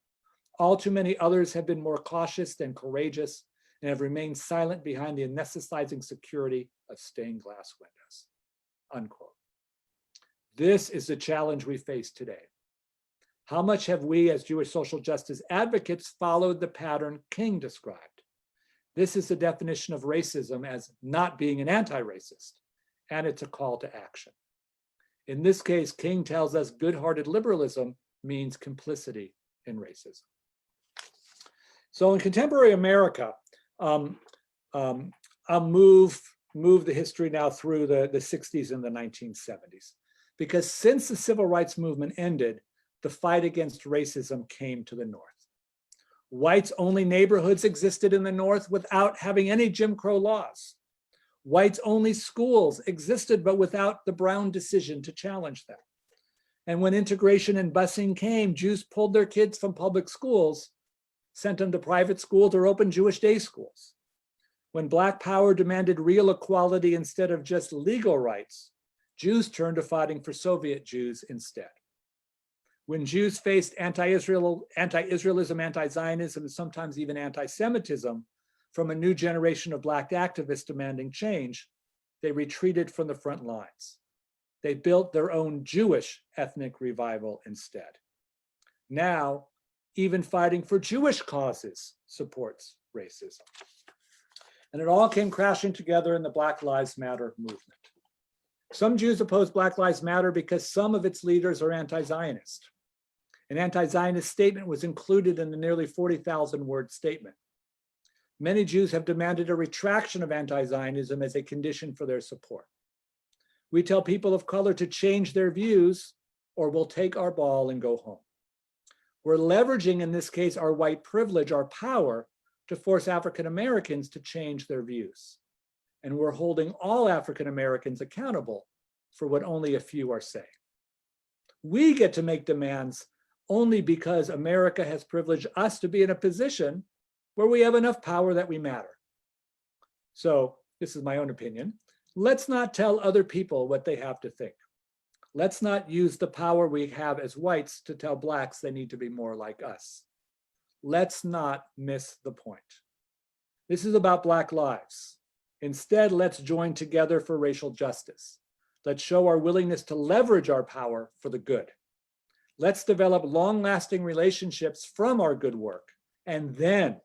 All too many others have been more cautious than courageous and have remained silent behind the anesthetizing security of stained glass windows. Unquote. This is the challenge we face today. How much have we as Jewish social justice advocates followed the pattern King described? This is the definition of racism as not being an anti-racist, and it's a call to action. In this case, King tells us good-hearted liberalism means complicity in racism. So in contemporary America, I'll move the history now through the 60s and the 1970s, because since the civil rights movement ended, the fight against racism came to the North. Whites-only neighborhoods existed in the North without having any Jim Crow laws. Whites-only schools existed, but without the Brown decision to challenge them. And when integration and busing came, Jews pulled their kids from public schools, sent them to private schools or opened Jewish day schools. When Black power demanded real equality instead of just legal rights, Jews turned to fighting for Soviet Jews instead. When Jews faced anti-Israelism, anti-Zionism, and sometimes even anti-Semitism from a new generation of Black activists demanding change, they retreated from the front lines. They built their own Jewish ethnic revival instead. Now, even fighting for Jewish causes supports racism. And it all came crashing together in the Black Lives Matter movement. Some Jews oppose Black Lives Matter because some of its leaders are anti-Zionist. An anti-Zionist statement was included in the nearly 40,000-word statement. Many Jews have demanded a retraction of anti-Zionism as a condition for their support. We tell people of color to change their views or we'll take our ball and go home. We're leveraging, in this case, our white privilege, our power, to force African Americans to change their views. And we're holding all African Americans accountable for what only a few are saying. We get to make demands only because America has privileged us to be in a position where we have enough power that we matter. So this is my own opinion. Let's not tell other people what they have to think. Let's not use the power we have as whites to tell Blacks they need to be more like us. Let's not miss the point. This is about Black lives. Instead, let's join together for racial justice. Let's show our willingness to leverage our power for the good. Let's develop long-lasting relationships from our good work, and then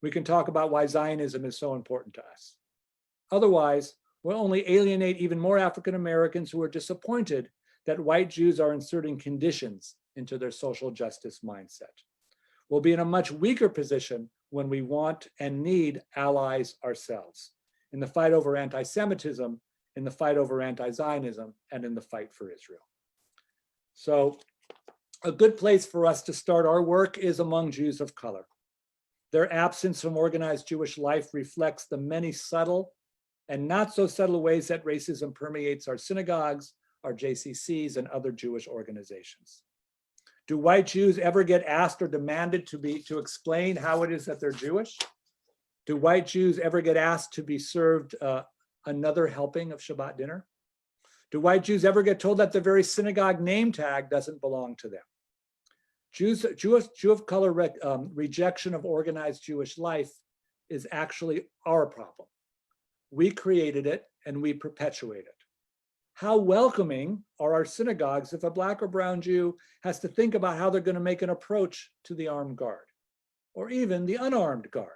we can talk about why Zionism is so important to us. Otherwise, we'll only alienate even more African Americans who are disappointed that white Jews are inserting conditions into their social justice mindset. We'll be in a much weaker position when we want and need allies ourselves in the fight over anti-Semitism, in the fight over anti-Zionism, and in the fight for Israel. So a good place for us to start our work is among Jews of color. Their absence from organized Jewish life reflects the many subtle and not so subtle ways that racism permeates our synagogues, our JCCs, and other Jewish organizations. Do white Jews ever get asked or demanded to explain how it is that they're Jewish? Do white Jews ever get asked to be served another helping of Shabbat dinner? Do white Jews ever get told that the very synagogue name tag doesn't belong to them? Jew of color rejection of organized Jewish life is actually our problem. We created it and we perpetuate it. How welcoming are our synagogues if a Black or brown Jew has to think about how they're going to make an approach to the armed guard or even the unarmed guard?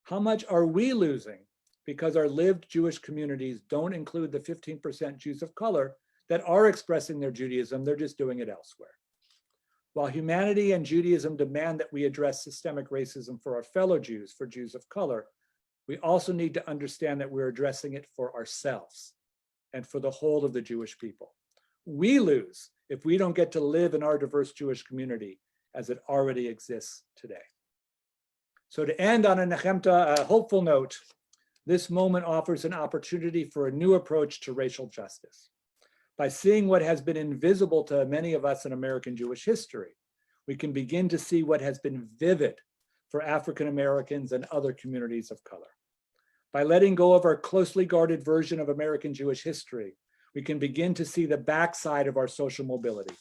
How much are we losing because our lived Jewish communities don't include the 15% Jews of color that are expressing their Judaism, they're just doing it elsewhere? While humanity and Judaism demand that we address systemic racism for our fellow Jews, for Jews of color, we also need to understand that we're addressing it for ourselves and for the whole of the Jewish people. We lose if we don't get to live in our diverse Jewish community as it already exists today. So to end on a hopeful note, this moment offers an opportunity for a new approach to racial justice. By seeing what has been invisible to many of us in American Jewish history, we can begin to see what has been vivid for African Americans and other communities of color. By letting go of our closely guarded version of American Jewish history, we can begin to see the backside of our social mobility,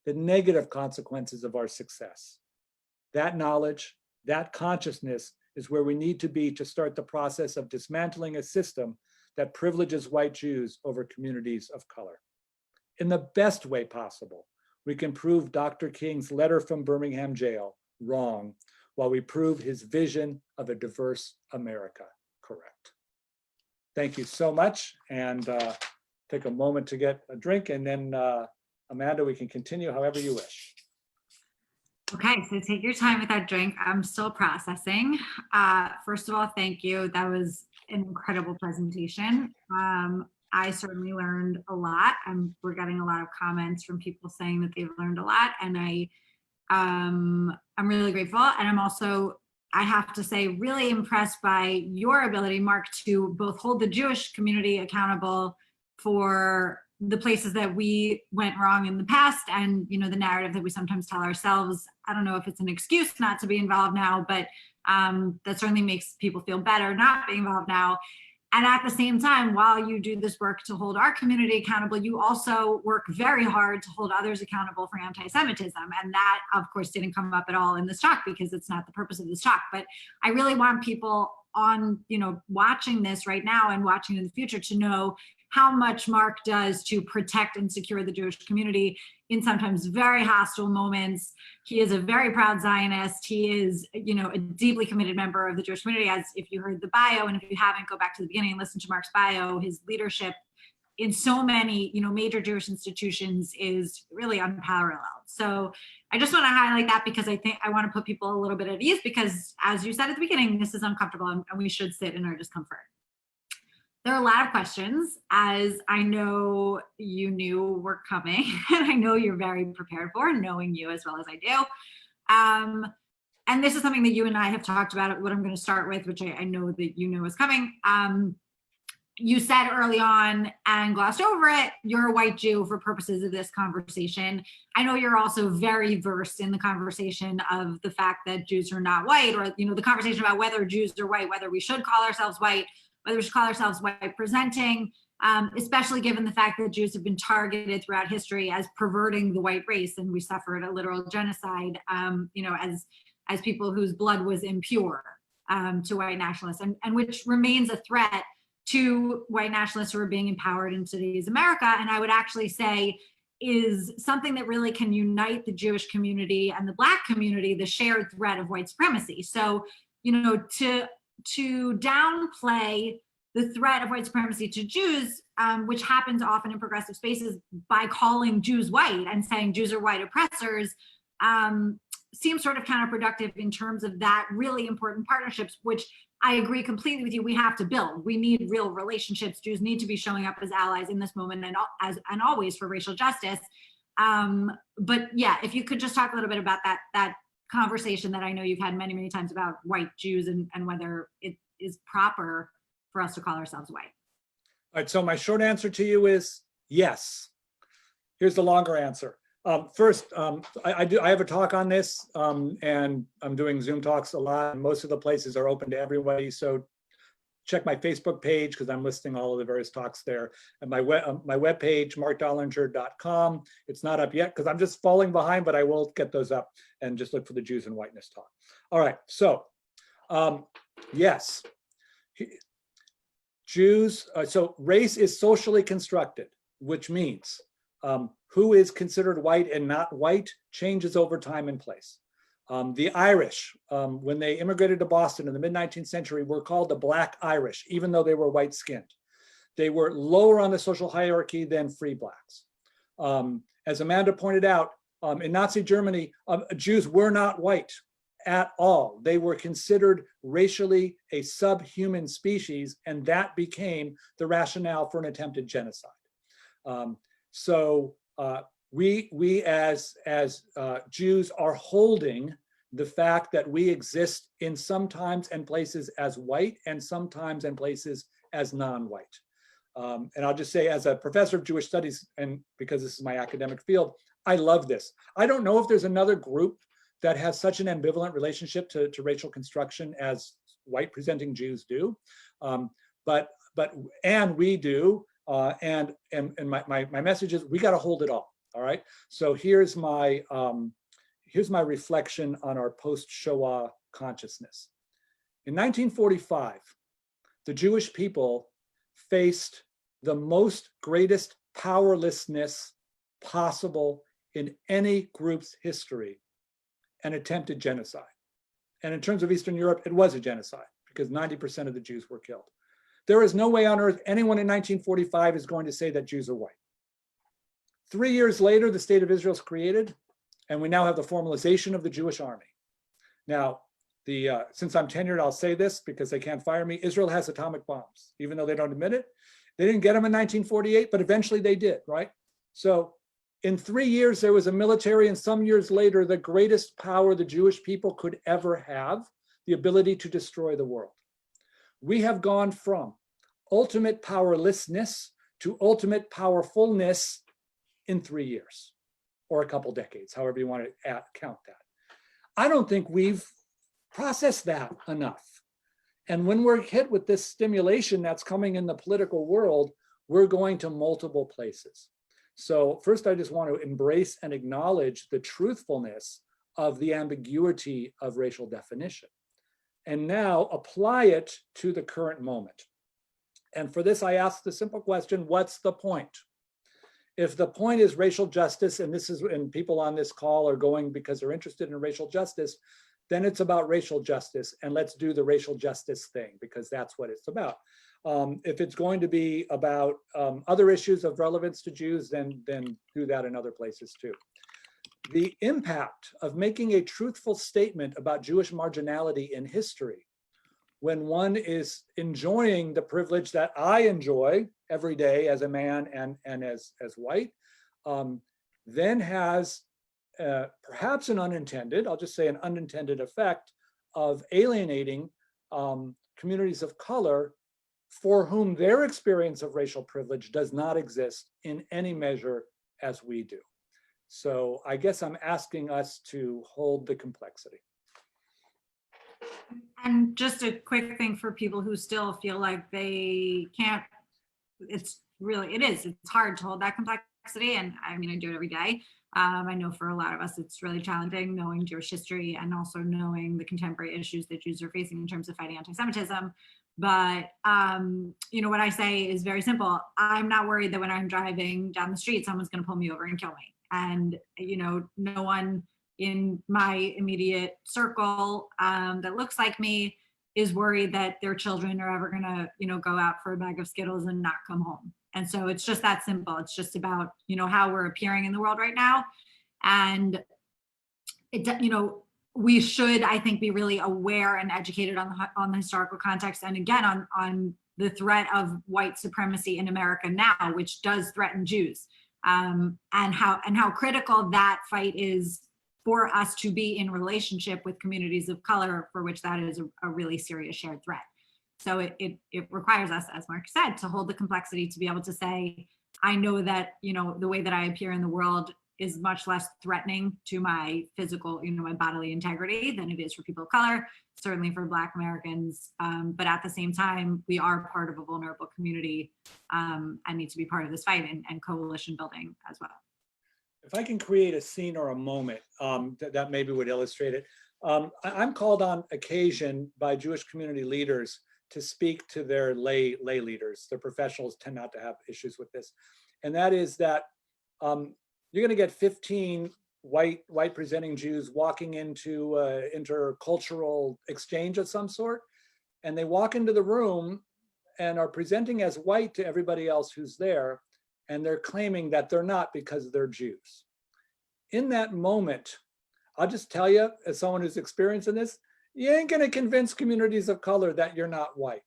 the negative consequences of our success. That knowledge, that consciousness is where we need to be to start the process of dismantling a system that privileges white Jews over communities of color. In the best way possible, we can prove Dr. King's letter from Birmingham jail wrong, while we prove his vision of a diverse America correct. Thank you so much, and take a moment to get a drink, and then Amanda, we can continue however you wish. Okay, so take your time with that drink. I'm still processing. First of all, thank you. That was an incredible presentation. I certainly learned a lot. We're getting a lot of comments from people saying that they've learned a lot, and I'm really grateful. And I'm also, I have to say, really impressed by your ability, Marc, to both hold the Jewish community accountable for the places that we went wrong in the past, and the narrative that we sometimes tell ourselves. I don't know if it's an excuse not to be involved now, but that certainly makes people feel better not being involved now. And at the same time, while you do this work to hold our community accountable, you also work very hard to hold others accountable for anti-Semitism. And that, of course, didn't come up at all in this talk because it's not the purpose of this talk. But I really want people on, watching this right now and watching in the future to know how much Marc does to protect and secure the Jewish community in sometimes very hostile moments. He is a very proud Zionist. He is, a deeply committed member of the Jewish community, as if you heard the bio, and if you haven't, go back to the beginning and listen to Marc's bio. His leadership in so many, major Jewish institutions is really unparalleled. So I just want to highlight that because I think I want to put people a little bit at ease because, as you said at the beginning, this is uncomfortable and we should sit in our discomfort. There are a lot of questions, as I know you knew were coming, and I know you're very prepared for, knowing you as well as I do. And this is something that you and I have talked about, what I'm going to start with, which I know that you know is coming. You said early on and glossed over it, you're a white Jew for purposes of this conversation. I know you're also very versed in the conversation of the fact that Jews are not white, or the conversation about whether Jews are white, whether we should call ourselves white, whether we should call ourselves white presenting, especially given the fact that Jews have been targeted throughout history as perverting the white race, and we suffered a literal genocide, as people whose blood was impure to white nationalists, and which remains a threat to white nationalists who are being empowered in today's America. And I would actually say is something that really can unite the Jewish community and the Black community, the shared threat of white supremacy. So, to downplay the threat of white supremacy to Jews, which happens often in progressive spaces by calling Jews white and saying Jews are white oppressors, seems sort of counterproductive in terms of that really important partnerships, which I agree completely with you. We have to build. We need real relationships. Jews need to be showing up as allies in this moment and always for racial justice. But yeah, if you could just talk a little bit about that conversation that I know you've had many, many times about white Jews and whether it is proper for us to call ourselves white. All right, so my short answer to you is yes. Here's the longer answer. First, I have a talk on this, and I'm doing Zoom talks a lot. Most of the places are open to everybody, so check my Facebook page because I'm listing all of the various talks there. And my webpage, marcdollinger.com. It's not up yet because I'm just falling behind, but I will get those up, and just look for the Jews and whiteness talk. All right, so yes, Jews. So race is socially constructed, which means who is considered white and not white changes over time and place. The Irish, when they immigrated to Boston in the mid-19th century, were called the Black Irish, even though they were white-skinned. They were lower on the social hierarchy than free Blacks. As Amanda pointed out, in Nazi Germany, Jews were not white at all. They were considered racially a subhuman species, and that became the rationale for an attempted genocide. We as Jews are holding the fact that we exist in sometimes and places as white and sometimes and places as non-white. And I'll just say, as a professor of Jewish studies, and because this is my academic field, I love this. I don't know if there's another group that has such an ambivalent relationship to racial construction as white presenting Jews do, but we do. And my message is we got to hold it all. All right. So here's my reflection on our post-Shoah consciousness. In 1945, the Jewish people faced the greatest powerlessness possible in any group's history, an attempted genocide. And in terms of Eastern Europe, it was a genocide because 90% of the Jews were killed. There is no way on earth anyone in 1945 is going to say that Jews are white. 3 years later, the state of Israel is created, and we now have the formalization of the Jewish army. Now, since I'm tenured, I'll say this because they can't fire me. Israel has atomic bombs, even though they don't admit it. They didn't get them in 1948, but eventually they did, right? So in 3 years, there was a military, and some years later, the greatest power the Jewish people could ever have, the ability to destroy the world. We have gone from ultimate powerlessness to ultimate powerfulness in 3 years or a couple decades, however you want to count that. I don't think we've processed that enough. And when we're hit with this stimulation that's coming in the political world, we're going to multiple places. So first, I just want to embrace and acknowledge the truthfulness of the ambiguity of racial definition, and now apply it to the current moment. And for this, I ask the simple question, what's the point? If the point is racial justice, and people on this call are going because they're interested in racial justice, then it's about racial justice, and let's do the racial justice thing, because that's what it's about. If it's going to be about other issues of relevance to Jews, then do that in other places too. The impact of making a truthful statement about Jewish marginality in history, when one is enjoying the privilege that I enjoy every day as a man and as white, then has perhaps an unintended, I'll just say an unintended effect of alienating communities of color for whom their experience of racial privilege does not exist in any measure as we do. So I guess I'm asking us to hold the complexity. And just a quick thing for people who still feel like they can't, it's hard to hold that complexity. And I mean, I do it every day. I know for a lot of us, it's really challenging knowing Jewish history and also knowing the contemporary issues that Jews are facing in terms of fighting anti-Semitism. But, what I say is very simple. I'm not worried that when I'm driving down the street, someone's going to pull me over and kill me. And, no one in my immediate circle that looks like me is worried that their children are ever going to, go out for a bag of Skittles and not come home. And so it's just that simple. It's just about, how we're appearing in the world right now. And, we should, I think, be really aware and educated on the historical context. And again, on the threat of white supremacy in America now, which does threaten Jews, and how critical that fight is for us to be in relationship with communities of color, for which that is a really serious shared threat. So it requires us, as Marc said, to hold the complexity, to be able to say, I know that, the way that I appear in the world is much less threatening to my physical, my bodily integrity than it is for people of color, certainly for Black Americans. But at the same time, we are part of a vulnerable community and need to be part of this fight and coalition building as well. If I can create a scene or a moment that maybe would illustrate it. I'm called on occasion by Jewish community leaders to speak to their lay leaders. The professionals tend not to have issues with this. And that is that you're going to get 15 white presenting Jews walking into intercultural exchange of some sort. And they walk into the room and are presenting as white to everybody else who's there. And they're claiming that they're not because they're Jews. In that moment, I'll just tell you, as someone who's experiencing this, you ain't going to convince communities of color that you're not white,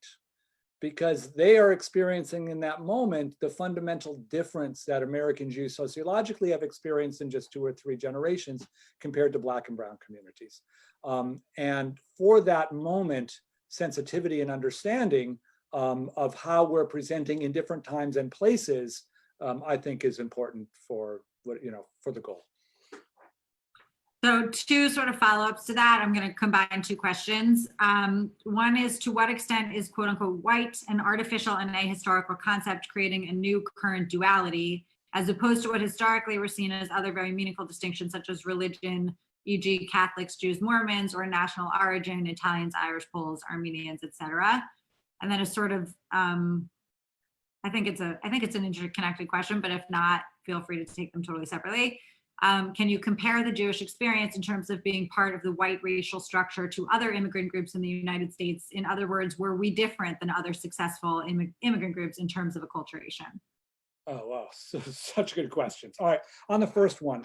because they are experiencing in that moment the fundamental difference that American Jews sociologically have experienced in just 2 or 3 generations compared to Black and brown communities. And for that moment, sensitivity and understanding of how we're presenting in different times and places, I think is important for the goal. So 2 sort of follow-ups to that. I'm going to combine 2 questions. One is, to what extent is quote unquote white an artificial and ahistorical concept, creating a new current duality, as opposed to what historically were seen as other very meaningful distinctions, such as religion, e.g. Catholics, Jews, Mormons, or national origin, Italians, Irish, Poles, Armenians, etc. And then a sort of, I think it's an interconnected question, but if not, feel free to take them totally separately. Can you compare the Jewish experience in terms of being part of the white racial structure to other immigrant groups in the United States? In other words, were we different than other successful immigrant groups in terms of acculturation? Oh, wow, such good questions. All right, on the first one,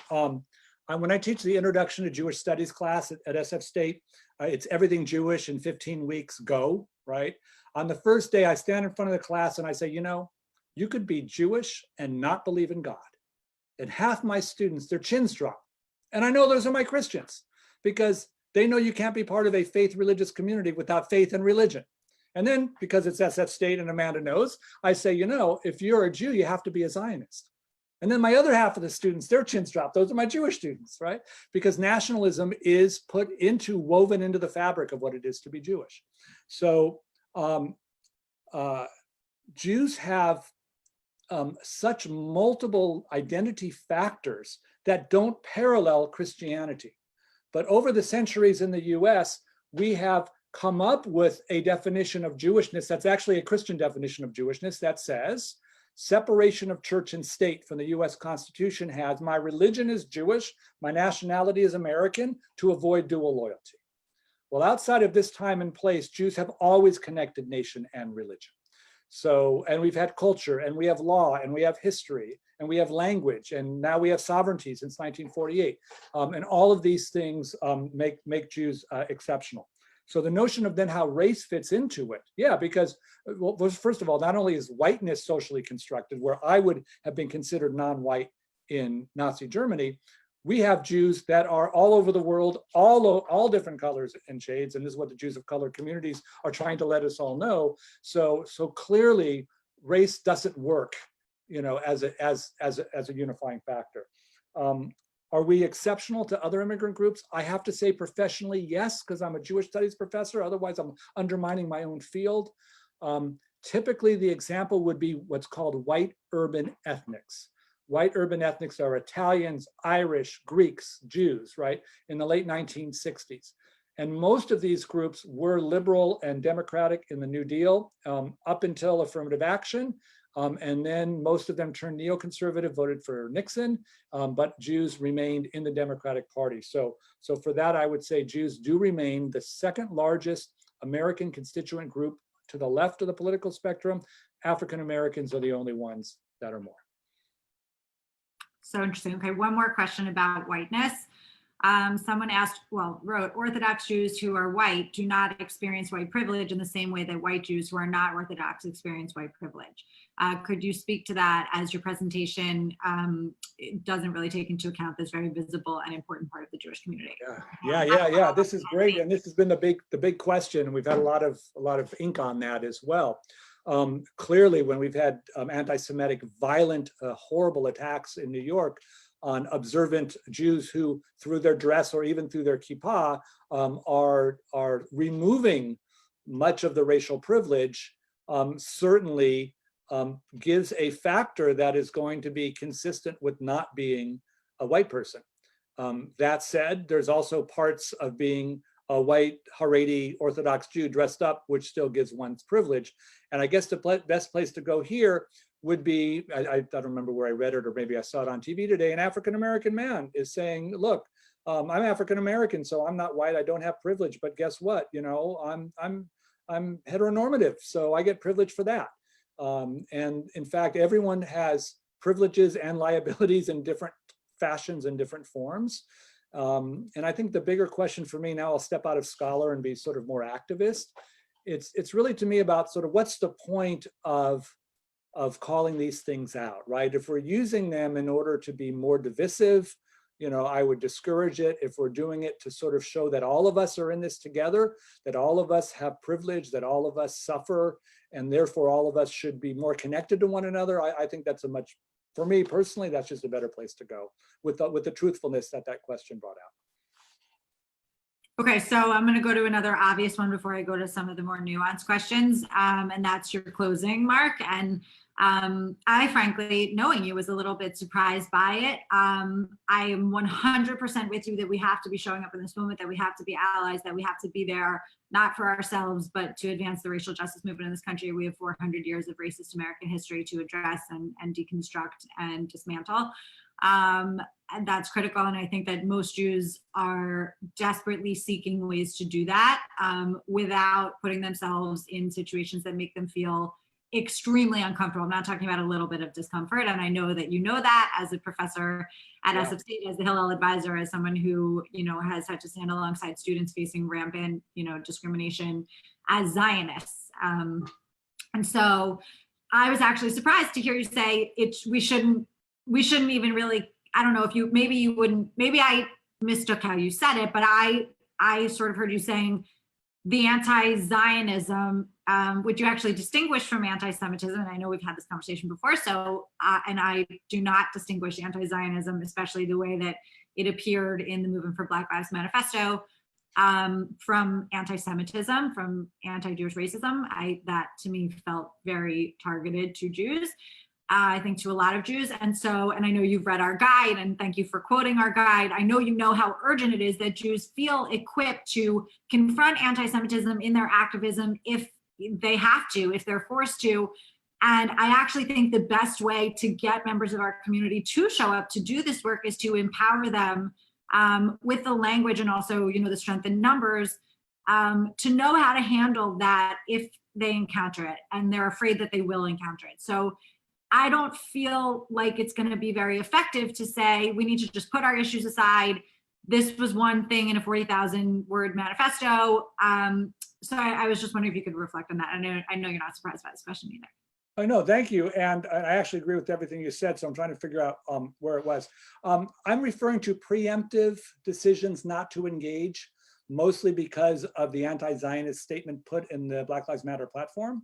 when I teach the Introduction to Jewish Studies class at SF State, it's everything Jewish in 15 weeks, go, right? On the first day, I stand in front of the class and I say, you could be Jewish and not believe in God. And half my students, their chins drop. And I know those are my Christians, because they know you can't be part of a faith religious community without faith and religion. And then, because it's SF State and Amanda knows, I say, you know, if you're a Jew, you have to be a Zionist. And then my other half of the students, their chins drop. Those are my Jewish students, right? Because nationalism is woven into the fabric of what it is to be Jewish. So Jews have such multiple identity factors that don't parallel Christianity. But over the centuries in the US, we have come up with a definition of Jewishness that's actually a Christian definition of Jewishness that says, separation of church and state from the US Constitution has, my religion is Jewish, my nationality is American, to avoid dual loyalty. Well, outside of this time and place, Jews have always connected nation and religion. So, and we've had culture, and we have law, and we have history, and we have language, and now we have sovereignty since 1948. And all of these things make Jews exceptional. So the notion of then how race fits into it, yeah, because, well, first of all, not only is whiteness socially constructed, where I would have been considered non-white in Nazi Germany, we have Jews that are all over the world, all different colors and shades, and this is what the Jews of color communities are trying to let us all know. So clearly, race doesn't work, you know, as a unifying factor. Are we exceptional to other immigrant groups? I have to say professionally, yes, because I'm a Jewish studies professor. Otherwise, I'm undermining my own field. Typically, the example would be what's called white urban ethnics. White urban ethnics are Italians, Irish, Greeks, Jews, right, in the late 1960s. And most of these groups were liberal and democratic in the New Deal up until affirmative action. And then most of them turned neoconservative, voted for Nixon, but Jews remained in the Democratic Party. So for that, I would say Jews do remain the second largest American constituent group to the left of the political spectrum. African Americans are the only ones that are more. So interesting. Okay, one more question about whiteness. Someone wrote, Orthodox Jews who are white do not experience white privilege in the same way that white Jews who are not Orthodox experience white privilege. Could you speak to that, as your presentation it doesn't really take into account this very visible and important part of the Jewish community? Yeah. This is great, and this has been the big question, and we've had a lot of ink on that as well. Clearly, when we've had anti-Semitic, violent, horrible attacks in New York on observant Jews who, through their dress or even through their kippah, are removing much of the racial privilege, certainly gives a factor that is going to be consistent with not being a white person. That said, there's also parts of being a white Haredi Orthodox Jew dressed up, which still gives one's privilege. And I guess the best place to go here would be, I don't remember where I read it, or maybe I saw it on TV today, an African-American man is saying, look, I'm African-American, so I'm not white, I don't have privilege, but guess what? You know, I'm heteronormative, so I get privilege for that. And in fact, everyone has privileges and liabilities in different fashions and different forms. And I think the bigger question for me, now I'll step out of scholar and be sort of more activist. It's really, to me, about sort of what's the point of calling these things out, right? If we're using them in order to be more divisive, you know, I would discourage it. If we're doing it to sort of show that all of us are in this together, that all of us have privilege, that all of us suffer, and therefore all of us should be more connected to one another, I think that's for me personally, that's just a better place to go with the truthfulness that question brought out. Okay, so I'm going to go to another obvious one before I go to some of the more nuanced questions, and that's your closing, Marc. And I, frankly, knowing you, was a little bit surprised by it. I am 100% with you that we have to be showing up in this moment, that we have to be allies, that we have to be there, not for ourselves, but to advance the racial justice movement in this country. We have 400 years of racist American history to address and deconstruct and dismantle. And that's critical. And I think that most Jews are desperately seeking ways to do that without putting themselves in situations that make them feel extremely uncomfortable. I'm not talking about a little bit of discomfort. And I know that you know that as a professor at SF State, as the Hillel advisor, as someone who, you know, has had to stand alongside students facing rampant, you know, discrimination as Zionists. And so I was actually surprised to hear you say we shouldn't even really, I don't know if maybe I mistook how you said it, but I sort of heard you saying the anti-Zionism which you actually distinguish from anti-Semitism. And I know we've had this conversation before. So, and I do not distinguish anti-Zionism, especially the way that it appeared in the Movement for Black Lives Manifesto, from anti-Semitism, from anti-Jewish racism. That to me felt very targeted to Jews. I think to a lot of Jews. And so, and I know you've read our guide, and thank you for quoting our guide. I know you know how urgent it is that Jews feel equipped to confront anti-Semitism in their activism if they have to, if they're forced to. And I actually think the best way to get members of our community to show up to do this work is to empower them with the language and also, the strength in numbers, to know how to handle that if they encounter it and they're afraid that they will encounter it. So I don't feel like it's going to be very effective to say we need to just put our issues aside. This was one thing in a 40,000 word manifesto. So I was just wondering if you could reflect on that. I know you're not surprised by this question either. I know, thank you. And I actually agree with everything you said, so I'm trying to figure out where it was. I'm referring to preemptive decisions not to engage, mostly because of the anti-Zionist statement put in the Black Lives Matter platform.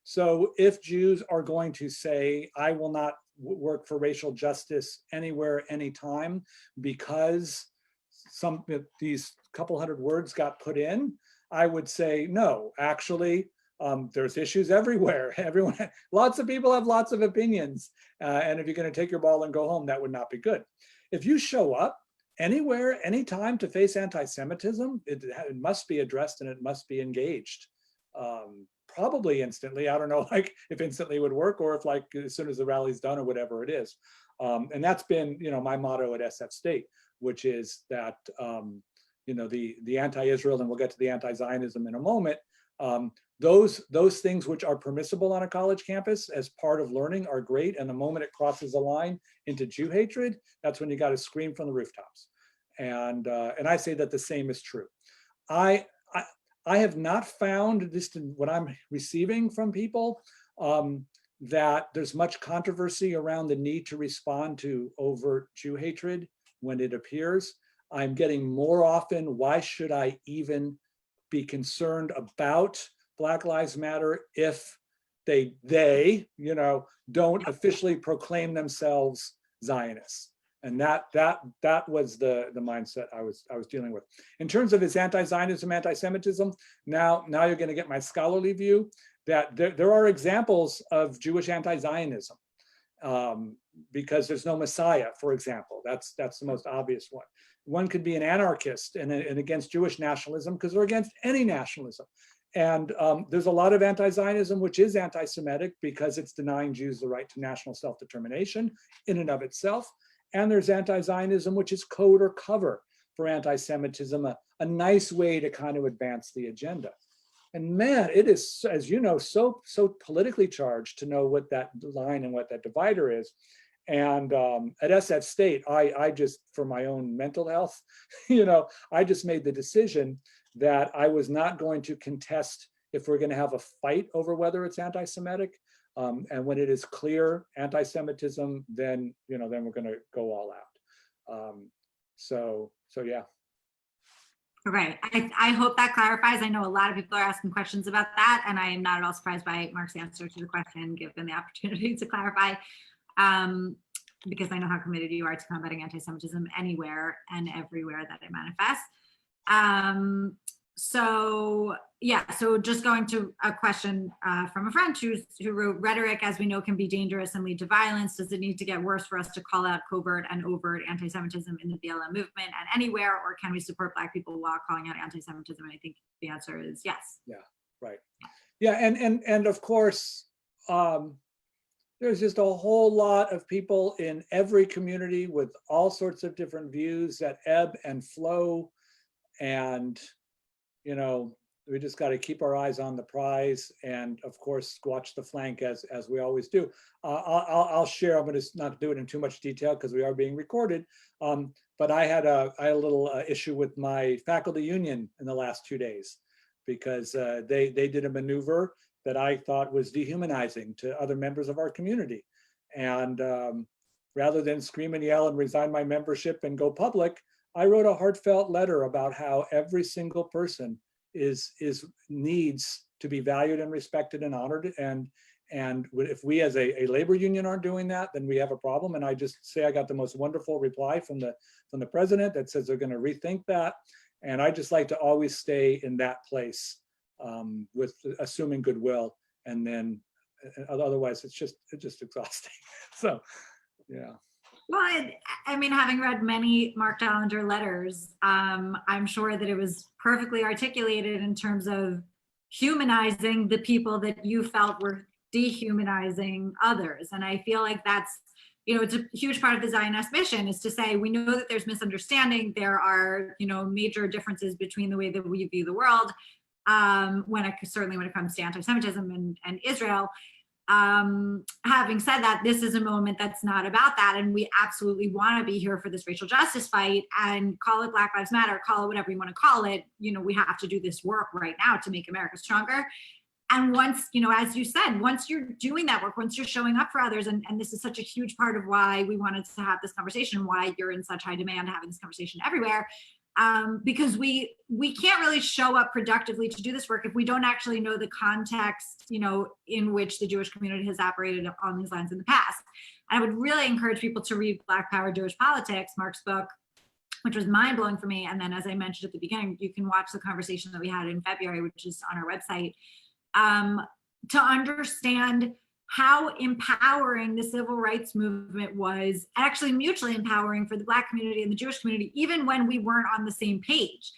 So if Jews are going to say, I will not work for racial justice anywhere, anytime, because these couple hundred words got put in, I would say, no, actually, there's issues everywhere. Lots of people have lots of opinions. And if you're going to take your ball and go home, that would not be good. If you show up anywhere, anytime to face anti-Semitism, it must be addressed and it must be engaged. Probably instantly. I don't know if instantly would work or if as soon as the rally's done or whatever it is. And that's been my motto at SF State, which is that the anti-Israel, and we'll get to the anti-Zionism in a moment, those things which are permissible on a college campus as part of learning are great. And the moment it crosses a line into Jew hatred, that's when you got to scream from the rooftops. And I say that the same is true. I have not found, this in what I'm receiving from people, that there's much controversy around the need to respond to overt Jew hatred when it appears. I'm getting more often, why should I even be concerned about Black Lives Matter if they don't officially proclaim themselves Zionists? And that was the mindset I was dealing with. In terms of its anti-Zionism, anti-Semitism, now you're going to get my scholarly view that there are examples of Jewish anti-Zionism, because there's no Messiah, for example. That's the most obvious one. One could be an anarchist and against Jewish nationalism because they're against any nationalism. And there's a lot of anti-Zionism which is anti-Semitic because it's denying Jews the right to national self-determination in and of itself. And there's anti-Zionism, which is code or cover for anti-Semitism, a nice way to kind of advance the agenda. And man, it is, as you know, so politically charged to know what that line and what that divider is. And at SF State, I just, for my own mental health, I just made the decision that I was not going to contest if we're going to have a fight over whether it's anti-Semitic. And when it is clear anti-Semitism, then we're going to go all out. So yeah. Okay, I hope that clarifies. I know a lot of people are asking questions about that, and I am not at all surprised by Marc's answer to the question, given the opportunity to clarify, because I know how committed you are to combating anti-Semitism anywhere and everywhere that it manifests. So just going to a question from a friend who wrote, rhetoric, as we know, can be dangerous and lead to violence. Does it need to get worse for us to call out covert and overt anti-Semitism in the BLM movement and anywhere, or can we support Black people while calling out anti-Semitism? And I think the answer is yes. Yeah, right. Yeah, and of course, there's just a whole lot of people in every community with all sorts of different views that ebb and flow, and we just got to keep our eyes on the prize, and of course watch the flank as we always do. I'll share. I'm going to not do it in too much detail because we are being recorded. But I had a little issue with my faculty union in the last 2 days because they did a maneuver that I thought was dehumanizing to other members of our community, and rather than scream and yell and resign my membership and go public, I wrote a heartfelt letter about how every single person needs to be valued and respected and honored. And if we as a labor union aren't doing that, then we have a problem. And I just say I got the most wonderful reply from the president that says they're going to rethink that. And I just like to always stay in that place with assuming goodwill, and then otherwise it's just exhausting. So, yeah. Well, I mean, having read many Marc Dollinger letters, I'm sure that it was perfectly articulated in terms of humanizing the people that you felt were dehumanizing others. And I feel like that's, it's a huge part of the Zionist mission, is to say, we know that there's misunderstanding. There are, major differences between the way that we view the world, certainly when it comes to anti-Semitism and Israel. Having said that, this is a moment that's not about that, and we absolutely want to be here for this racial justice fight, and call it Black Lives Matter, call it whatever you want to call it. We have to do this work right now to make America stronger. And once, as you said, once you're doing that work, once you're showing up for others, and this is such a huge part of why we wanted to have this conversation, why you're in such high demand having this conversation everywhere, because we can't really show up productively to do this work if we don't actually know the context, in which the Jewish community has operated on these lines in the past. And I would really encourage people to read Black Power, Jewish Politics, Marc's book, which was mind-blowing for me. And then, as I mentioned at the beginning, you can watch the conversation that we had in February, which is on our website, to understand how empowering the civil rights movement was, actually mutually empowering for the Black community and the Jewish community, even when we weren't on the same page.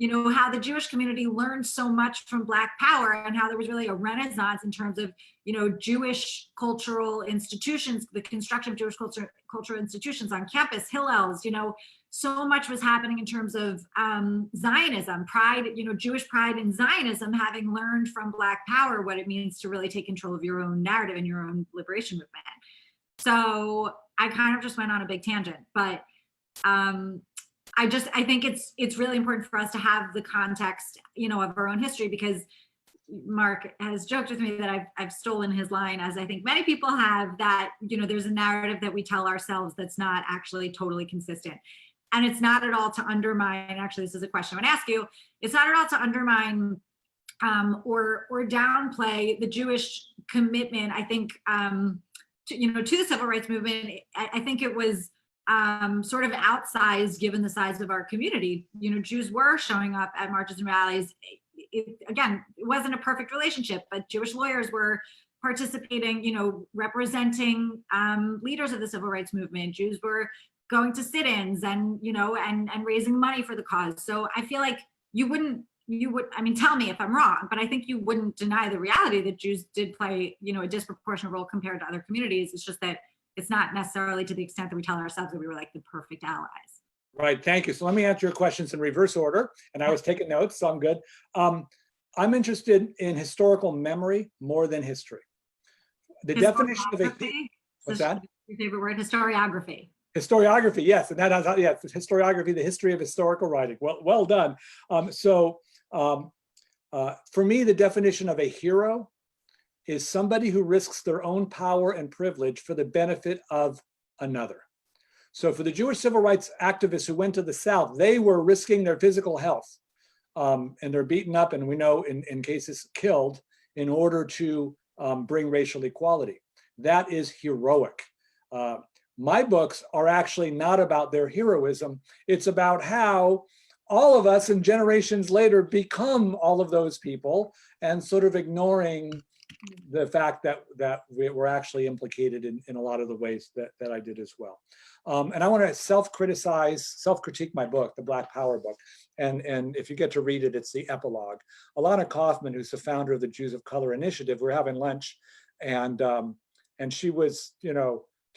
How the Jewish community learned so much from Black Power, and how there was really a renaissance in terms of, Jewish cultural institutions, the construction of Jewish cultural institutions on campus, Hillels, so much was happening in terms of Zionism, pride, Jewish pride in Zionism, having learned from Black Power what it means to really take control of your own narrative and your own liberation movement. So I kind of just went on a big tangent, but I think it's really important for us to have the context, of our own history, because Marc has joked with me that I've stolen his line, as I think many people have, that, there's a narrative that we tell ourselves that's not actually totally consistent. And it's not at all to undermine, actually, this is a question I would ask you, it's not at all to undermine or downplay the Jewish commitment, I think, to the civil rights movement. I think it was sort of outsized given the size of our community. Jews were showing up at marches and rallies. It wasn't a perfect relationship, but Jewish lawyers were participating, representing leaders of the civil rights movement. Jews were going to sit-ins and, and raising money for the cause. So I feel like you would, tell me if I'm wrong, but I think you wouldn't deny the reality that Jews did play, a disproportionate role compared to other communities. It's just that it's not necessarily to the extent that we tell ourselves that we were like the perfect allies. Right, thank you. So let me answer your questions in reverse order. And I was taking notes, so I'm good. I'm interested in historical memory more than history. The definition of what's that? Your favorite word, historiography. Historiography, yes, and that has, yes, historiography, the history of historical writing. Well done. For me, the definition of a hero is somebody who risks their own power and privilege for the benefit of another. So for the Jewish civil rights activists who went to the South, they were risking their physical health, and they're beaten up, and we know in cases killed, in order to bring racial equality. That is heroic. My books are actually not about their heroism. It's about how all of us and generations later become all of those people, and sort of ignoring the fact that we were actually implicated in a lot of the ways that I did as well. And I want to self-critique my book, the Black Power book. And if you get to read it, it's the epilogue. Alana Kaufman, who's the founder of the Jews of Color Initiative, we're having lunch, and she was,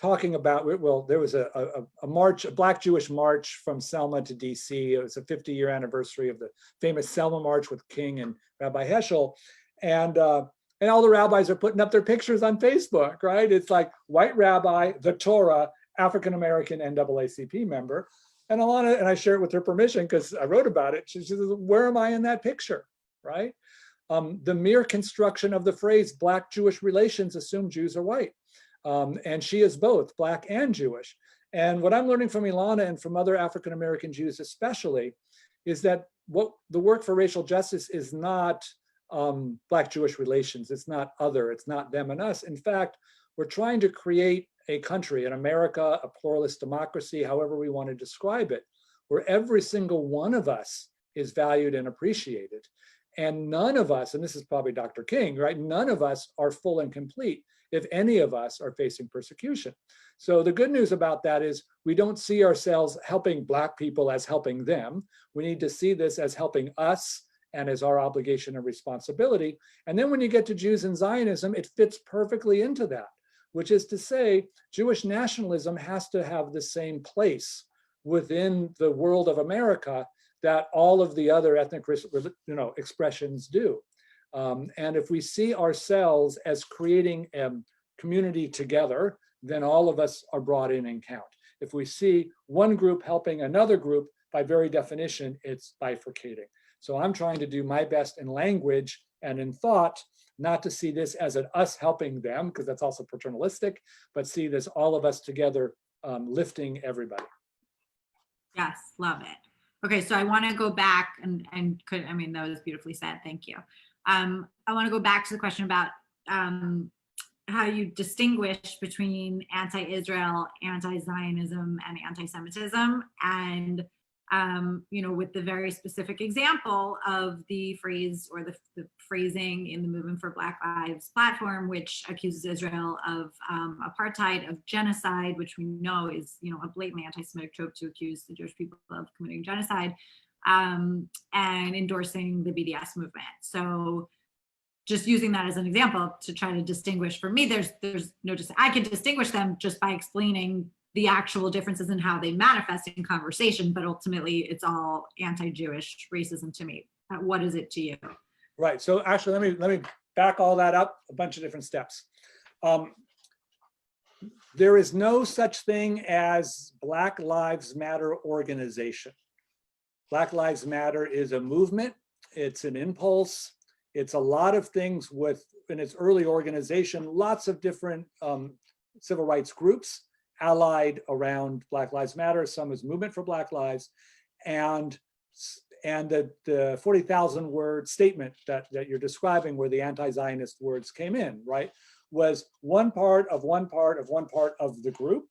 talking about, well, there was a march, a Black Jewish march from Selma to DC. It was a 50-year anniversary of the famous Selma March with King and Rabbi Heschel. And all the rabbis are putting up their pictures on Facebook, right? It's like white rabbi, the Torah, African-American NAACP member. And Alana, and I share it with her permission because I wrote about it. She says, where am I in that picture, right? The mere construction of the phrase Black Jewish relations assume Jews are white. And she is both Black and Jewish. And what I'm learning from Ilana and from other African-American Jews especially is that what the work for racial justice is not Black-Jewish relations. It's not other, it's not them and us. In fact, we're trying to create a country, an America, a pluralist democracy, however we want to describe it, where every single one of us is valued and appreciated. And none of us, and this is probably Dr. King, right? None of us are full and complete if any of us are facing persecution. So the good news about that is we don't see ourselves helping Black people as helping them. We need to see this as helping us and as our obligation and responsibility. And then when you get to Jews and Zionism, it fits perfectly into that, which is to say, Jewish nationalism has to have the same place within the world of America that all of the other ethnic expressions do. And if we see ourselves as creating a community together, then all of us are brought in and count. If we see one group helping another group, by very definition, it's bifurcating. So I'm trying to do my best in language and in thought, not to see this as an us helping them, because that's also paternalistic, but see this all of us together lifting everybody. Yes, love it. Okay, so I want to go back and I mean, that was beautifully said. Thank you. I want to go back to the question about how you distinguish between anti-Israel, anti-Zionism, and anti-Semitism, and with the very specific example of the phrase or the phrasing in the Movement for Black Lives platform, which accuses Israel of apartheid, of genocide, which we know is, a blatant anti-Semitic trope to accuse the Jewish people of committing genocide, and endorsing the BDS movement. So just using that as an example to try to distinguish, for me, there's no, I can distinguish them just by explaining the actual differences in how they manifest in conversation, but ultimately it's all anti-Jewish racism to me. What is it to you? Right, so actually let me back all that up a bunch of different steps. There is no such thing as Black Lives Matter organization. Black Lives Matter is a movement, it's an impulse, it's a lot of things in its early organization, lots of different civil rights groups allied around Black Lives Matter, some as Movement for Black Lives, and the 40,000 word statement that you're describing where the anti-Zionist words came in, right, was one part of the group.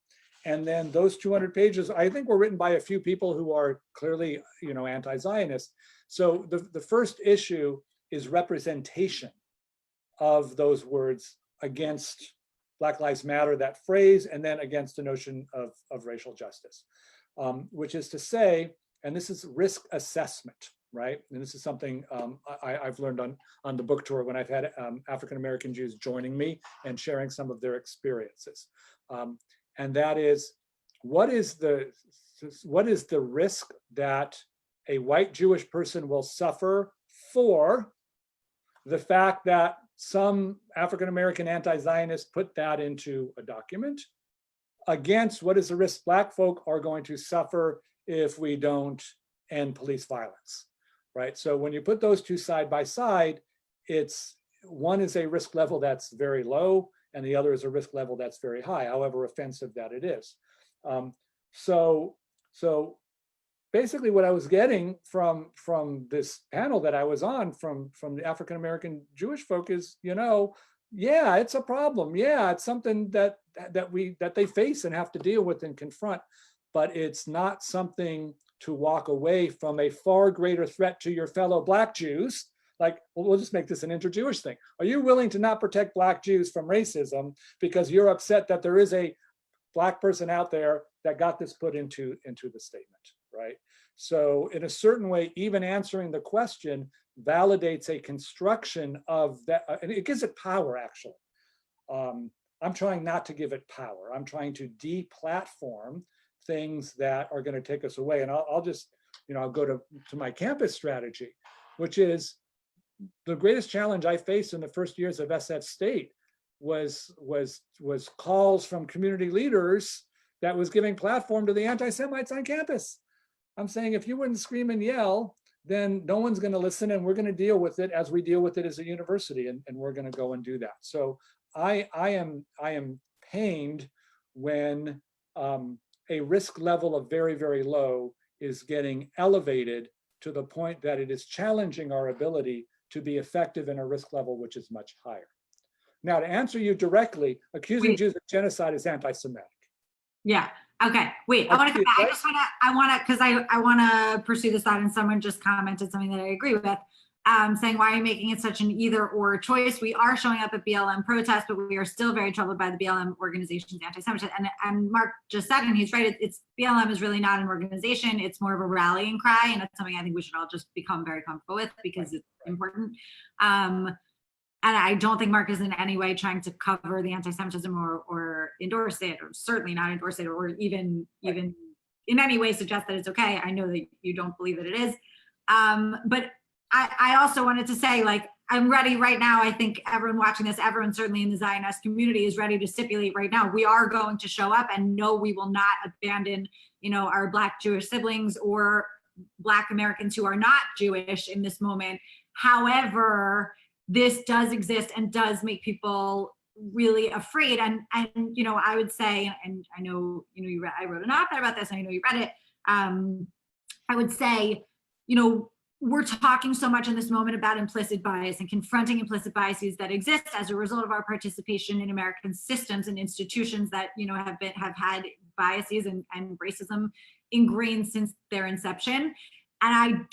And then those 200 pages, I think, were written by a few people who are clearly, anti-Zionist. So the first issue is representation of those words against Black Lives Matter, that phrase, and then against the notion of racial justice, which is to say, and this is risk assessment, right? And this is something I've learned on the book tour when I've had African-American Jews joining me and sharing some of their experiences. And that is, what is the risk that a white Jewish person will suffer for the fact that some African-American anti-Zionists put that into a document, against what is the risk Black folk are going to suffer if we don't end police violence, right? So when you put those two side by side, one is a risk level that's very low, and the other is a risk level that's very high, however offensive that it is. So basically what I was getting from this panel that I was on from the African-American Jewish folk is, yeah, it's a problem. Yeah, it's something that they face and have to deal with and confront, but it's not something to walk away from a far greater threat to your fellow Black Jews. Like, well, we'll just make this an inter-Jewish thing. Are you willing to not protect Black Jews from racism because you're upset that there is a Black person out there that got this put into the statement, right? So in a certain way, even answering the question validates a construction of that, and it gives it power, actually. I'm trying not to give it power. I'm trying to deplatform things that are going to take us away. And I'll just, I'll go to my campus strategy, which is the greatest challenge I faced in the first years of SF State was calls from community leaders that was giving platform to the anti-Semites on campus. I'm saying, if you wouldn't scream and yell, then no one's going to listen, and we're going to deal with it as we deal with it as a university, and we're going to go and do that. So I am pained when a risk level of very, very low is getting elevated to the point that it is challenging our ability to be effective in a risk level which is much higher. Now, to answer you directly, accusing Jews of genocide is anti-Semitic. Yeah. Okay. Wait, I want to come back. Because I want to pursue this thought, and someone just commented something that I agree with, saying, why are you making it such an either or choice? We are showing up at BLM protests, but we are still very troubled by the BLM organization's anti-Semitism. And Marc just said, and he's right, it's BLM is really not an organization. It's more of a rallying cry. And that's something I think we should all just become very comfortable with, because it's important. And I don't think Marc is in any way trying to cover the anti-Semitism or endorse it, or certainly not endorse it, or even in any way suggest that it's okay. I know that you don't believe that it is. But I also wanted to say, like, I'm ready right now. I think everyone watching this, everyone certainly in the Zionist community is ready to stipulate right now. We are going to show up, and no, we will not abandon, our Black Jewish siblings or Black Americans who are not Jewish in this moment. However, this does exist and does make people really afraid. And I would say, and I know, you read, I wrote an op-ed about this, and I know you read it. I would say, we're talking so much in this moment about implicit bias and confronting implicit biases that exist as a result of our participation in American systems and institutions that, have had biases and racism ingrained since their inception. And I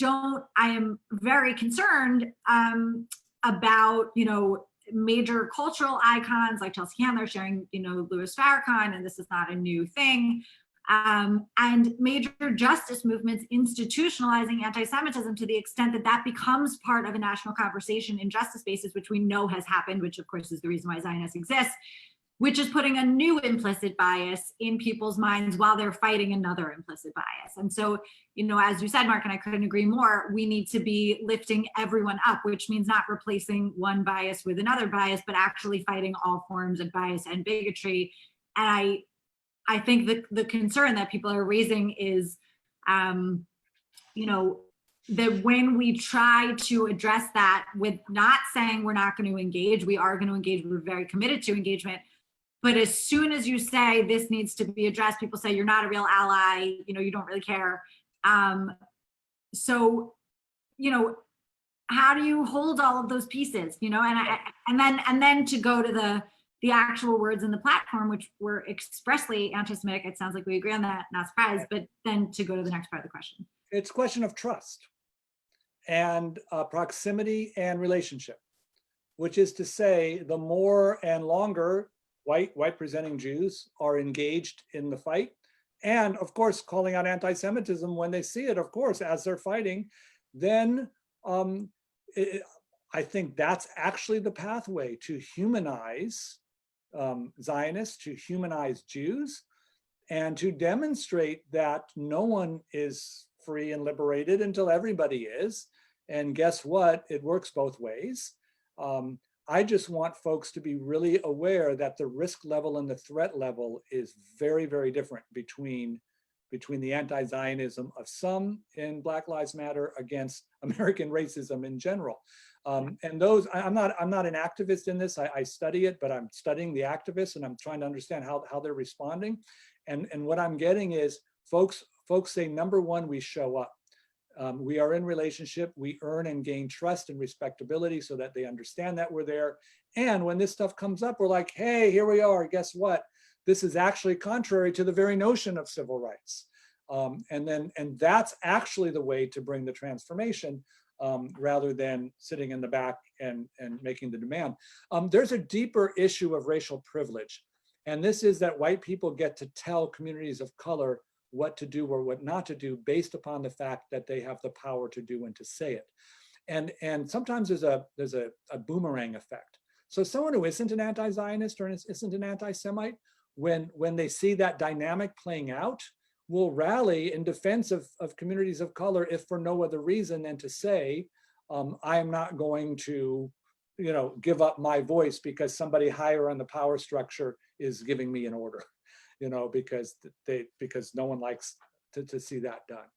am very concerned, about, major cultural icons like Chelsea Handler sharing, Louis Farrakhan, and this is not a new thing, and major justice movements institutionalizing anti-Semitism to the extent that that becomes part of a national conversation in justice spaces, which we know has happened, which of course is the reason why Zionists exist, which is putting a new implicit bias in people's minds while they're fighting another implicit bias. And so, as you said, Marc, and I couldn't agree more, we need to be lifting everyone up, which means not replacing one bias with another bias, but actually fighting all forms of bias and bigotry. And I think the concern that people are raising is, that when we try to address that with not saying we're not going to engage, we are going to engage, we're very committed to engagement. But as soon as you say this needs to be addressed, people say you're not a real ally, you don't really care. So, how do you hold all of those pieces, and then to go to the actual words in the platform, which were expressly anti-Semitic. It sounds like we agree on that, not surprised, but then to go to the next part of the question. It's a question of trust and proximity and relationship, which is to say the more and longer white presenting Jews are engaged in the fight, and of course calling out anti-Semitism when they see it, of course, as they're fighting, then I think that's actually the pathway to humanize Zionists, to humanize Jews, and to demonstrate that no one is free and liberated until everybody is. And guess what? It works both ways. I just want folks to be really aware that the risk level and the threat level is very, very different between the anti-Zionism of some in Black Lives Matter against American racism in general. And those, I'm not an activist in this. I study it, but I'm studying the activists, and I'm trying to understand how they're responding. And what I'm getting is folks say, number one, we show up. We are in relationship, we earn and gain trust and respectability so that they understand that we're there. And when this stuff comes up, we're like, hey, here we are, guess what? This is actually contrary to the very notion of civil rights. And that's actually the way to bring the transformation, rather than sitting in the back and making the demand. There's a deeper issue of racial privilege. And this is that white people get to tell communities of color what to do or what not to do based upon the fact that they have the power to do and to say it. And sometimes there's a boomerang effect. So someone who isn't an anti-Zionist or isn't an anti-Semite, when they see that dynamic playing out, will rally in defense of communities of color, if for no other reason than to say, I am not going to give up my voice because somebody higher on the power structure is giving me an order. Because no one likes to see that done.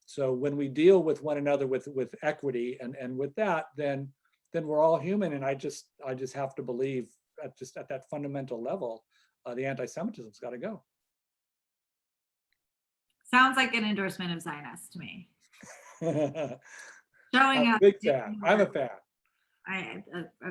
So when we deal with one another with equity and with that, then we're all human. And I just have to believe at that fundamental level, the anti-Semitism's got to go. Sounds like an endorsement of Zionists to me. Showing up. Big fan. I'm a fan. I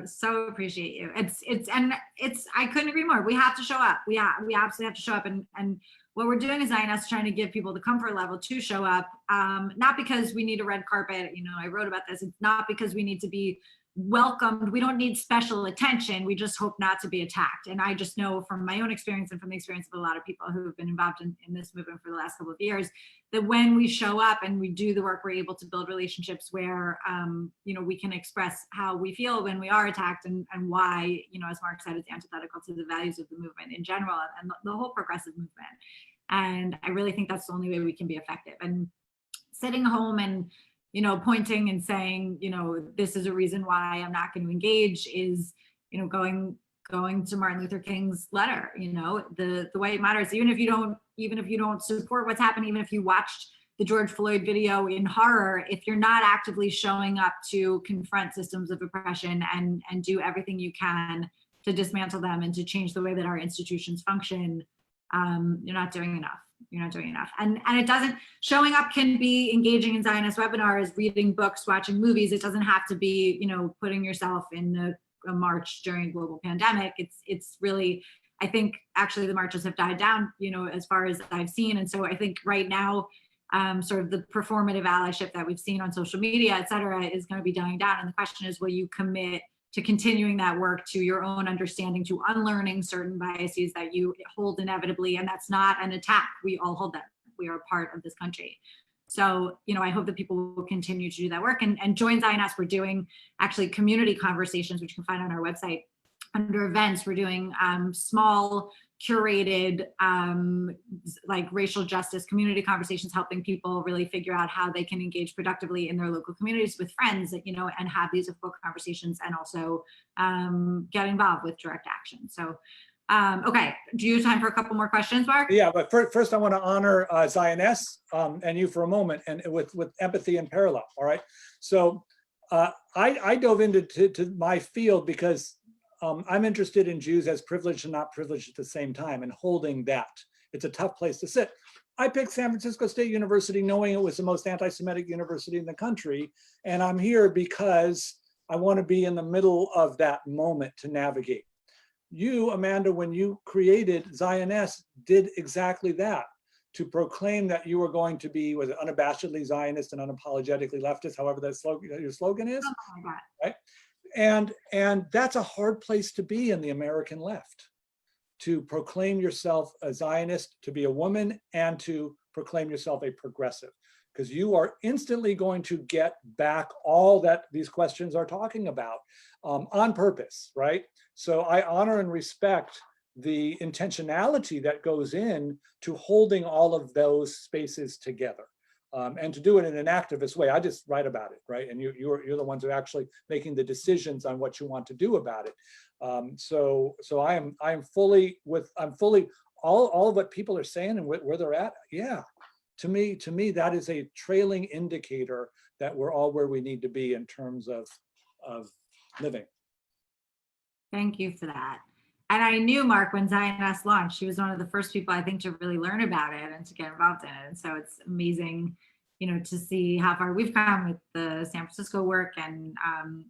so appreciate you. I couldn't agree more. We have to show up. We absolutely have to show up. And what we're doing is INS trying to give people the comfort level to show up. Not because we need a red carpet. I wrote about this. It's not because we need to be welcomed. We don't need special attention. We just hope not to be attacked. And I just know from my own experience and from the experience of a lot of people who have been involved in this movement for the last couple of years, that when we show up and we do the work, we're able to build relationships where, we can express how we feel when we are attacked and why, as Marc said, it's antithetical to the values of the movement in general and the whole progressive movement. And I really think that's the only way we can be effective. And sitting home and pointing and saying, this is a reason why I'm not going to engage is, going to Martin Luther King's letter, the way it matters, even if you don't support what's happening, even if you watched the George Floyd video in horror, if you're not actively showing up to confront systems of oppression and do everything you can to dismantle them and to change the way that our institutions function, you're not doing enough. You're not doing enough. And it doesn't, showing up can be engaging in Zionist webinars, reading books, watching movies. It doesn't have to be, putting yourself in a march during global pandemic. It's really, I think actually the marches have died down, as far as I've seen. And so I think right now, sort of the performative allyship that we've seen on social media, et cetera, is going to be dying down. And the question is, will you commit to continuing that work, to your own understanding, to unlearning certain biases that you hold inevitably? And that's not an attack. We all hold them. We are a part of this country. So, I hope that people will continue to do that work and join Zionist. We're doing actually community conversations, which you can find on our website under events. We're doing small curated like racial justice community conversations, helping people really figure out how they can engage productively in their local communities with friends, and have these difficult conversations, and also get involved with direct action. So, okay, do you have time for a couple more questions, Marc? Yeah, but first I want to honor Zioness and you for a moment, and with empathy and parallel. All right, so I dove into my field because I'm interested in Jews as privileged and not privileged at the same time, and holding that. It's a tough place to sit. I picked San Francisco State University knowing it was the most anti-Semitic university in the country. And I'm here because I want to be in the middle of that moment to navigate. You, Amanda, when you created Zionist, did exactly that, to proclaim that you were going to be, was it unabashedly Zionist and unapologetically leftist, however that your slogan is, Oh my God. right? And that's a hard place to be in the American left, to proclaim yourself a Zionist, to be a woman, and to proclaim yourself a progressive, because you are instantly going to get back all that these questions are talking about on purpose, right? So I honor and respect the intentionality that goes in to holding all of those spaces together. And to do it in an activist way. I just write about it, right? And you're the ones who are actually making the decisions on what you want to do about it. So I'm fully all of what people are saying and where they're at. Yeah, to me that is a trailing indicator that we're all where we need to be in terms of living. Thank you for that. And I knew Marc when Zionist launched. She was one of the first people, I think, to really learn about it and to get involved in it. And so it's amazing, to see how far we've come with the San Francisco work and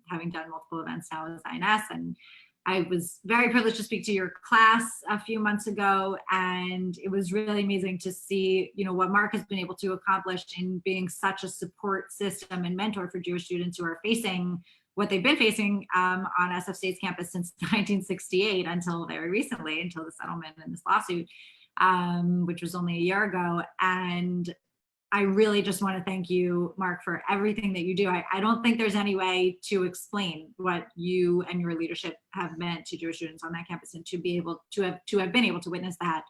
having done multiple events now with Zionist. And I was very privileged to speak to your class a few months ago, and it was really amazing to see, what Marc has been able to accomplish in being such a support system and mentor for Jewish students who are facing what they've been facing on SF State's campus since 1968 until very recently, until the settlement in this lawsuit, which was only a year ago. And I really just want to thank you, Marc, for everything that you do. I don't think there's any way to explain what you and your leadership have meant to Jewish students on that campus, and to be able to have been able to witness that.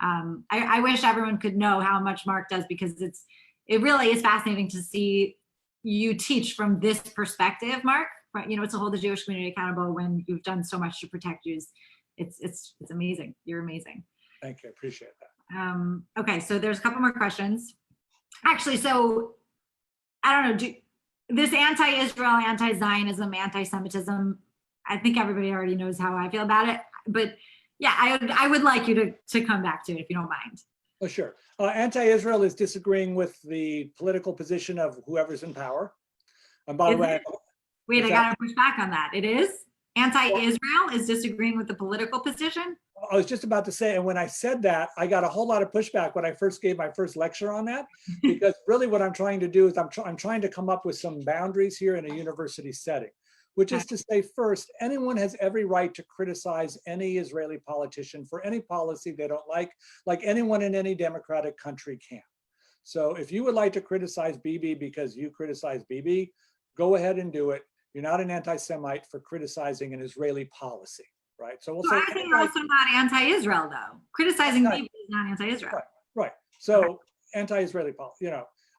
I wish everyone could know how much Marc does, because it really is fascinating to see you teach from this perspective, Marc. To hold the Jewish community accountable when you've done so much to protect Jews. It's amazing. You're amazing. Thank you. I appreciate that. Okay, so there's a couple more questions. Actually, so I don't know, this anti-Israel, anti-Zionism, anti-Semitism, I think everybody already knows how I feel about it. But yeah, I would like you to come back to it if you don't mind. Oh, sure. Anti-Israel is disagreeing with the political position of whoever's in power. And by the way, Wait, Is I that- gotta push back on that. It is? Anti-Israel is disagreeing with the political position? I was just about to say, and when I said that, I got a whole lot of pushback when I first gave my first lecture on that, because really what I'm trying to do is I'm trying to come up with some boundaries here in a university setting, which is to say, first, anyone has every right to criticize any Israeli politician for any policy they don't like anyone in any democratic country can. So if you would like to criticize Bibi because you criticize Bibi, go ahead and do it. You're not an anti-Semite for criticizing an Israeli policy, right? So we'll So say I think you're also not anti-Israel though. Criticizing Right. people is not anti-Israel. Right. So anti-Israeli policy,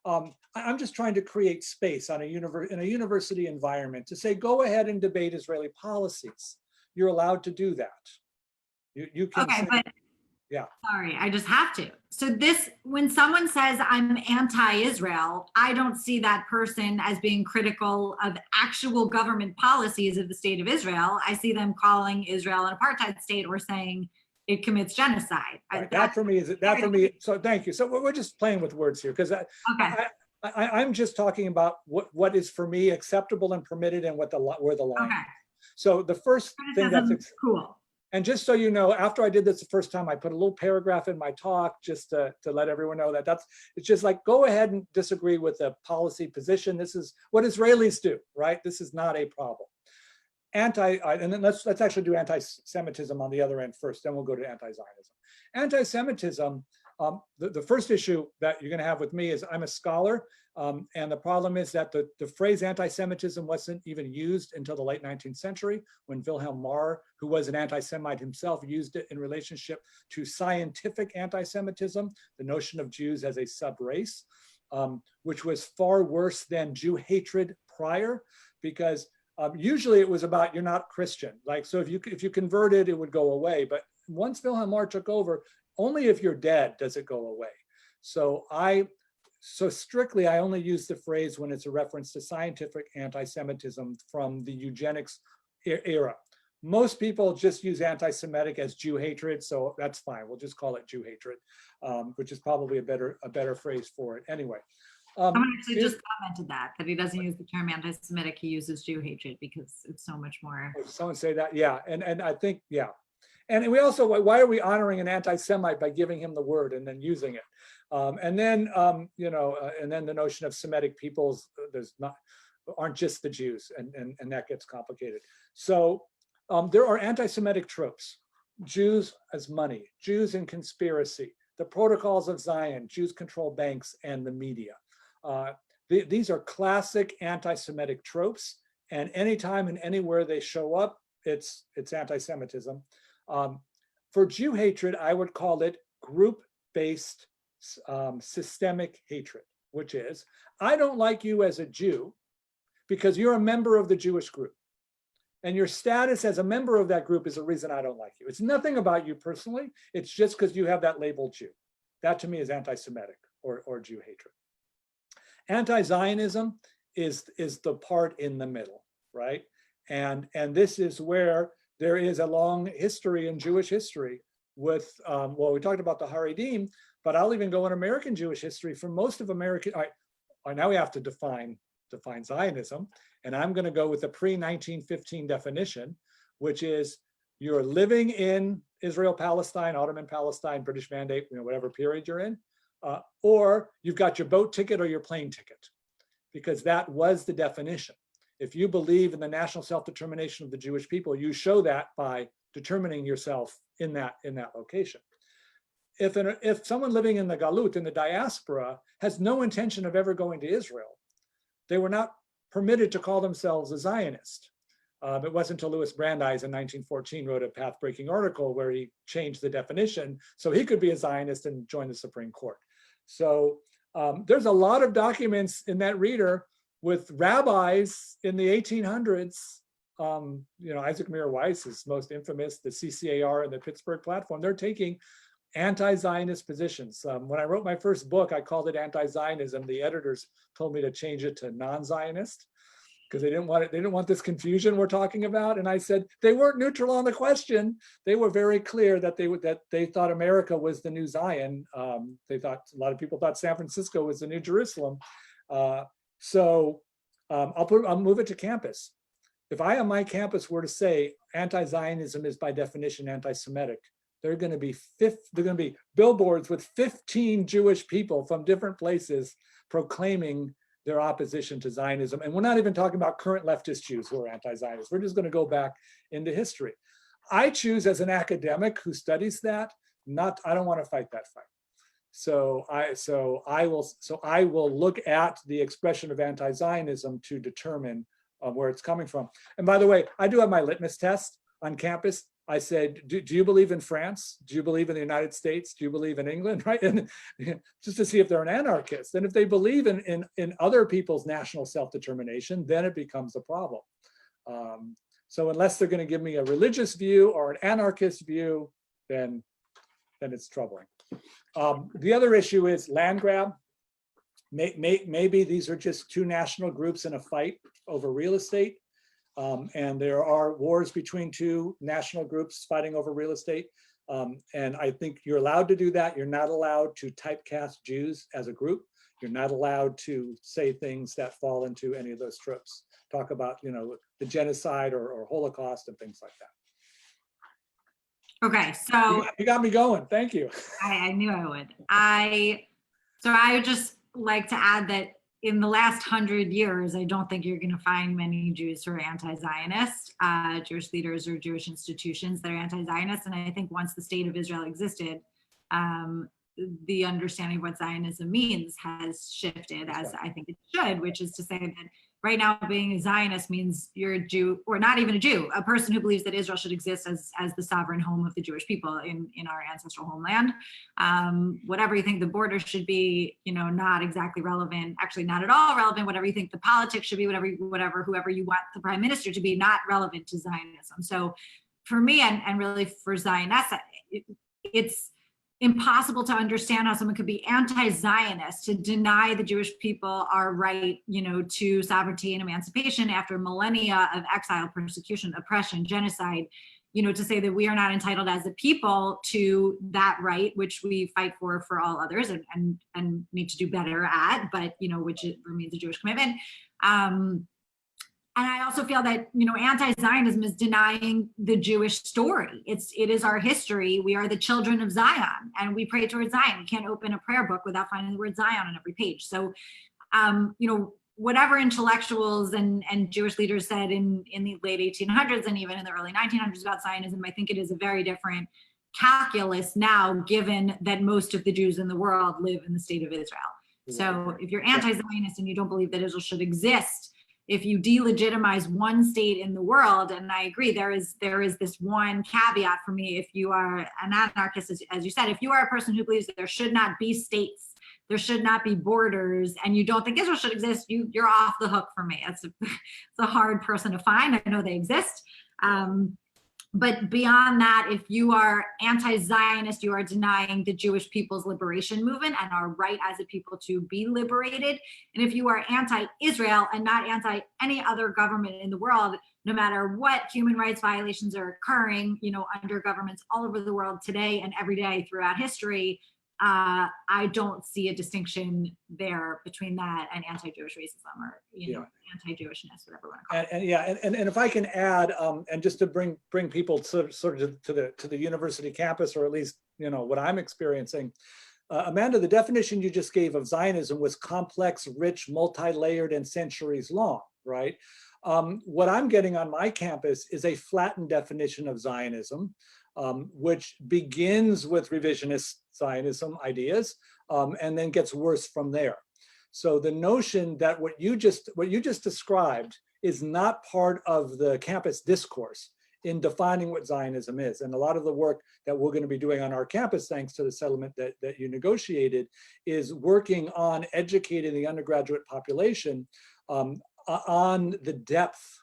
I'm just trying to create space on in a university environment to say, go ahead and debate Israeli policies. You're allowed to do that. You can Okay, say, but yeah. sorry, I just have to. So this, when someone says I'm anti-Israel, I don't see that person as being critical of actual government policies of the state of Israel. I see them calling Israel an apartheid state or saying it commits genocide. Right. That for me. So thank you. So we're just playing with words here because I'm just talking about what is for me acceptable and permitted and where the line. Okay. So the first thing that's cool. And just so you know, after I did this the first time, I put a little paragraph in my talk just to let everyone know that it's just like, go ahead and disagree with the policy position. This is what Israelis do, right? This is not a problem. And then let's actually do anti-Semitism on the other end first, then we'll go to anti-Zionism. Anti-Semitism, the first issue that you're going to have with me is I'm a scholar, and the problem is that the phrase anti-Semitism wasn't even used until the late 19th century when Wilhelm Marr, who was an anti-Semite himself, used it in relationship to scientific anti-Semitism, the notion of Jews as a sub-race, which was far worse than Jew hatred prior, because usually it was about you're not Christian. Like, so if you converted, it would go away. But once Wilhelm Marr took over, only if you're dead does it go away. So strictly, I only use the phrase when it's a reference to scientific anti-Semitism from the eugenics era. Most people just use anti-Semitic as Jew hatred, so that's fine. We'll just call it Jew hatred, which is probably a better phrase for it. Anyway. Someone actually just commented that he doesn't use the term anti-Semitic, he uses Jew hatred because it's so much more. Someone say that, yeah, and I think, yeah. And we also, why are we honoring an anti-Semite by giving him the word and then using it? And then, and then the notion of Semitic peoples, aren't just the Jews, and that gets complicated. So there are anti-Semitic tropes. Jews as money, Jews in conspiracy, the protocols of Zion, Jews control banks and the media. These are classic anti-Semitic tropes, and anytime and anywhere they show up, it's anti-Semitism. For Jew hatred, I would call it group-based systemic hatred, which is, I don't like you as a Jew because you're a member of the Jewish group. And your status as a member of that group is the reason I don't like you. It's nothing about you personally. It's just because you have that label Jew. That to me is anti-Semitic or Jew hatred. Anti-Zionism is the part in the middle, right? And this is where there is a long history in Jewish history with, well, we talked about the Haredim, but I'll even go in American Jewish history. For most of American, now we have to define Zionism, and I'm going to go with the pre-1915 definition, which is you're living in Israel, Palestine, Ottoman Palestine, British Mandate, whatever period you're in, or you've got your boat ticket or your plane ticket, because that was the definition. If you believe in the national self-determination of the Jewish people, you show that by determining yourself in that location. If someone living in the Galut, in the diaspora, has no intention of ever going to Israel, they were not permitted to call themselves a Zionist. It wasn't until Louis Brandeis in 1914 wrote a path-breaking article where he changed the definition so he could be a Zionist and join the Supreme Court. So there's a lot of documents in that reader with rabbis in the 1800s. Isaac Meir Weiss is most infamous, the CCAR and the Pittsburgh Platform. They're taking anti-Zionist positions. When I wrote my first book, I called it Anti-Zionism. The editors told me to change it to non-Zionist because they didn't want it. They didn't want this confusion we're talking about. And I said they weren't neutral on the question. They were very clear that they thought America was the new Zion. They thought, a lot of people thought San Francisco was the new Jerusalem. So I'll move it to campus. If I on my campus were to say anti-Zionism is by definition anti-Semitic, there are going to be billboards with 15 Jewish people from different places proclaiming their opposition to Zionism. And we're not even talking about current leftist Jews who are anti-Zionist. We're just going to go back into history. I choose as an academic who studies that, I don't want to fight that fight. So I will look at the expression of anti-Zionism to determine where it's coming from. And by the way, I do have my litmus test on campus. I said, do you believe in France? Do you believe in the United States? Do you believe in England? Right? And just to see if they're an anarchist. And if they believe in other people's national self-determination, then it becomes a problem. So unless they're going to give me a religious view or an anarchist view, then it's troubling. The other issue is land grab. Maybe these are just two national groups in a fight over real estate. And there are wars between two national groups fighting over real estate. And I think you're allowed to do that. You're not allowed to typecast Jews as a group. You're not allowed to say things that fall into any of those tropes. Talk about, the genocide or Holocaust and things like that. Okay, so you got me going. Thank you. I knew I would. So I would just like to add that in the last 100 years, I don't think you're going to find many Jews who are anti-Zionist, Jewish leaders or Jewish institutions that are anti-Zionist. And I think once the state of Israel existed, the understanding of what Zionism means has shifted, as I think it should, which is to say that right now being a Zionist means you're a Jew, or not even a Jew, a person who believes that Israel should exist as the sovereign home of the Jewish people in our ancestral homeland. Whatever you think the border should be, not exactly relevant, actually not at all relevant. Whatever you think the politics should be, whoever you want the prime minister to be, not relevant to Zionism. So for me, and really for Zionists, it's impossible to understand how someone could be anti-Zionist, to deny the Jewish people our right, to sovereignty and emancipation after millennia of exile, persecution, oppression, genocide, to say that we are not entitled as a people to that right, which we fight for all others and need to do better at, but, which remains a Jewish commitment. And I also feel that, anti-Zionism is denying the Jewish story. It is our history. We are the children of Zion, and we pray towards Zion. You can't open a prayer book without finding the word Zion on every page. So, whatever intellectuals and Jewish leaders said in the late 1800s and even in the early 1900s about Zionism, I think it is a very different calculus now, given that most of the Jews in the world live in the state of Israel. So if you're anti-Zionist and you don't believe that Israel should exist, if you delegitimize one state in the world, and I agree, there is this one caveat for me. If you are an anarchist, as you said, if you are a person who believes that there should not be states, there should not be borders, and you don't think Israel should exist, you're off the hook for me. It's a hard person to find. I know they exist. But beyond that, if you are anti-Zionist, you are denying the Jewish people's liberation movement and our right as a people to be liberated. And if you are anti-Israel and not anti any other government in the world, no matter what human rights violations are occurring, under governments all over the world today and every day throughout history, I don't see a distinction there between that and anti-Jewish racism or anti-Jewishness, whatever you want to call it. And if I can add, and just to bring people sort of to the university campus, or at least what I'm experiencing, Amanda, the definition you just gave of Zionism was complex, rich, multi-layered, and centuries long, right? What I'm getting on my campus is a flattened definition of Zionism, which begins with revisionist Zionism ideas and then gets worse from there. So the notion that what you just described is not part of the campus discourse in defining what Zionism is. And a lot of the work that we're going to be doing on our campus, thanks to the settlement that you negotiated, is working on educating the undergraduate population on the depth,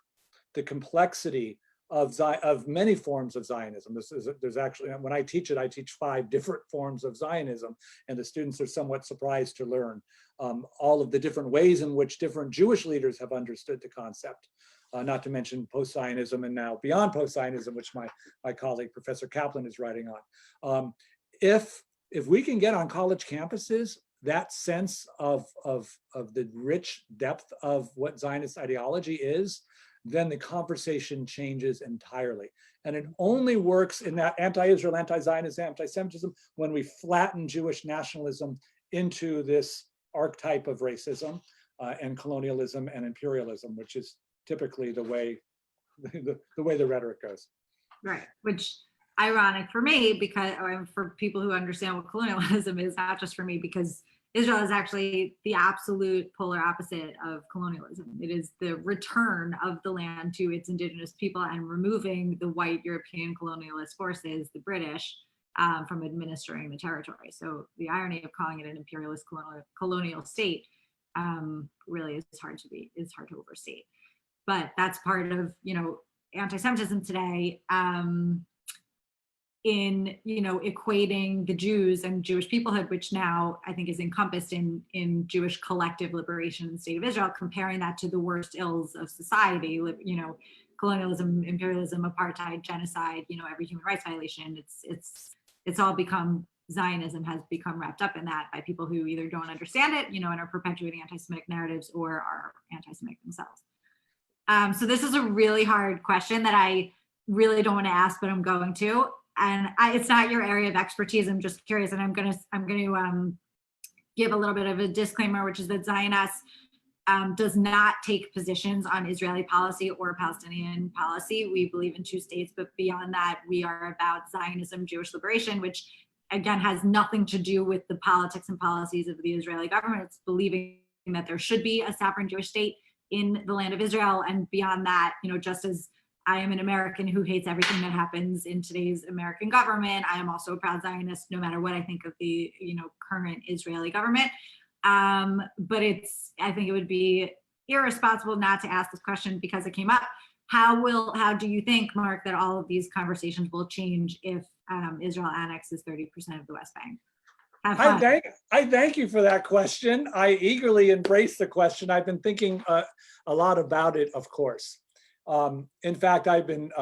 the complexity of many forms of Zionism. There's actually, when I teach it, I teach 5 different forms of Zionism, and the students are somewhat surprised to learn all of the different ways in which different Jewish leaders have understood the concept, not to mention post-Zionism and now beyond post-Zionism, which my colleague, Professor Kaplan, is writing on. If we can get on college campuses that sense of the rich depth of what Zionist ideology is, then the conversation changes entirely. And it only works in that anti-Israel, anti-Zionism, anti-Semitism when we flatten Jewish nationalism into this archetype of racism and colonialism and imperialism, which is typically the way the rhetoric goes. Right, which ironic for me, because, or for people who understand what colonialism is, not just for me, because Israel is actually the absolute polar opposite of colonialism. It is the return of the land to its indigenous people and removing the white European colonialist forces, the British, from administering the territory. So the irony of calling it an imperialist colonial state really is hard to overstate. But that's part of, anti-Semitism today, in equating the Jews and Jewish peoplehood, which now I think is encompassed in Jewish collective liberation in the state of Israel, comparing that to the worst ills of society, colonialism, imperialism, apartheid, genocide, every human rights violation. It's all become, Zionism has become wrapped up in that by people who either don't understand it, and are perpetuating anti-Semitic narratives or are anti-Semitic themselves. So this is a really hard question that I really don't want to ask, but I'm going to. And it's not your area of expertise. I'm just curious, and I'm going to give a little bit of a disclaimer, which is that Zionist does not take positions on Israeli policy or Palestinian policy. We believe in two states, but beyond that, we are about Zionism, Jewish liberation, which again has nothing to do with the politics and policies of the Israeli government. It's believing that there should be a sovereign Jewish state in the land of Israel, and beyond that, just as I am an American who hates everything that happens in today's American government, I am also a proud Zionist, no matter what I think of the current Israeli government. But I think it would be irresponsible not to ask this question because it came up. How do you think, Marc, that all of these conversations will change if Israel annexes 30% of the West Bank? I thank you for that question. I eagerly embrace the question. I've been thinking a lot about it, of course. In fact, I've been,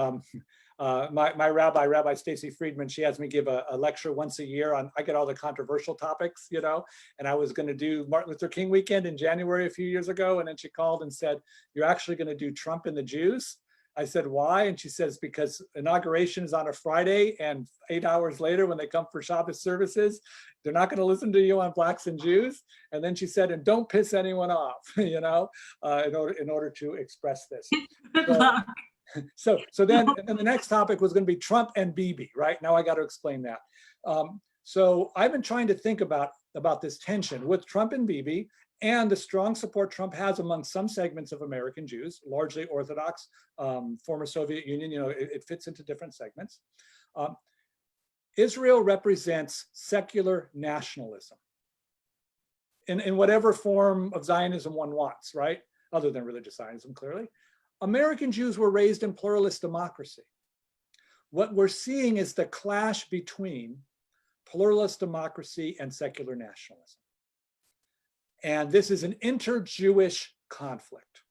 my Rabbi Stacy Friedman, she has me give a lecture once a year on, I get all the controversial topics, and I was going to do Martin Luther King weekend in January a few years ago. And then she called and said, "You're actually going to do Trump and the Jews?" I said, "Why?" And she says, "Because inauguration is on a Friday, and 8 hours later when they come for Shabbos services, they're not going to listen to you on blacks and Jews." And then she said, "And don't piss anyone off," in order to express this. So then the next topic was going to be Trump and Bibi, right? Now I got to explain that. So I've been trying to think about this tension with Trump and Bibi and the strong support Trump has among some segments of American Jews, largely Orthodox, former Soviet Union, it fits into different segments. Israel represents secular nationalism in whatever form of Zionism one wants, right? Other than religious Zionism, clearly. American Jews were raised in pluralist democracy. What we're seeing is the clash between pluralist democracy and secular nationalism. And this is an inter-Jewish conflict.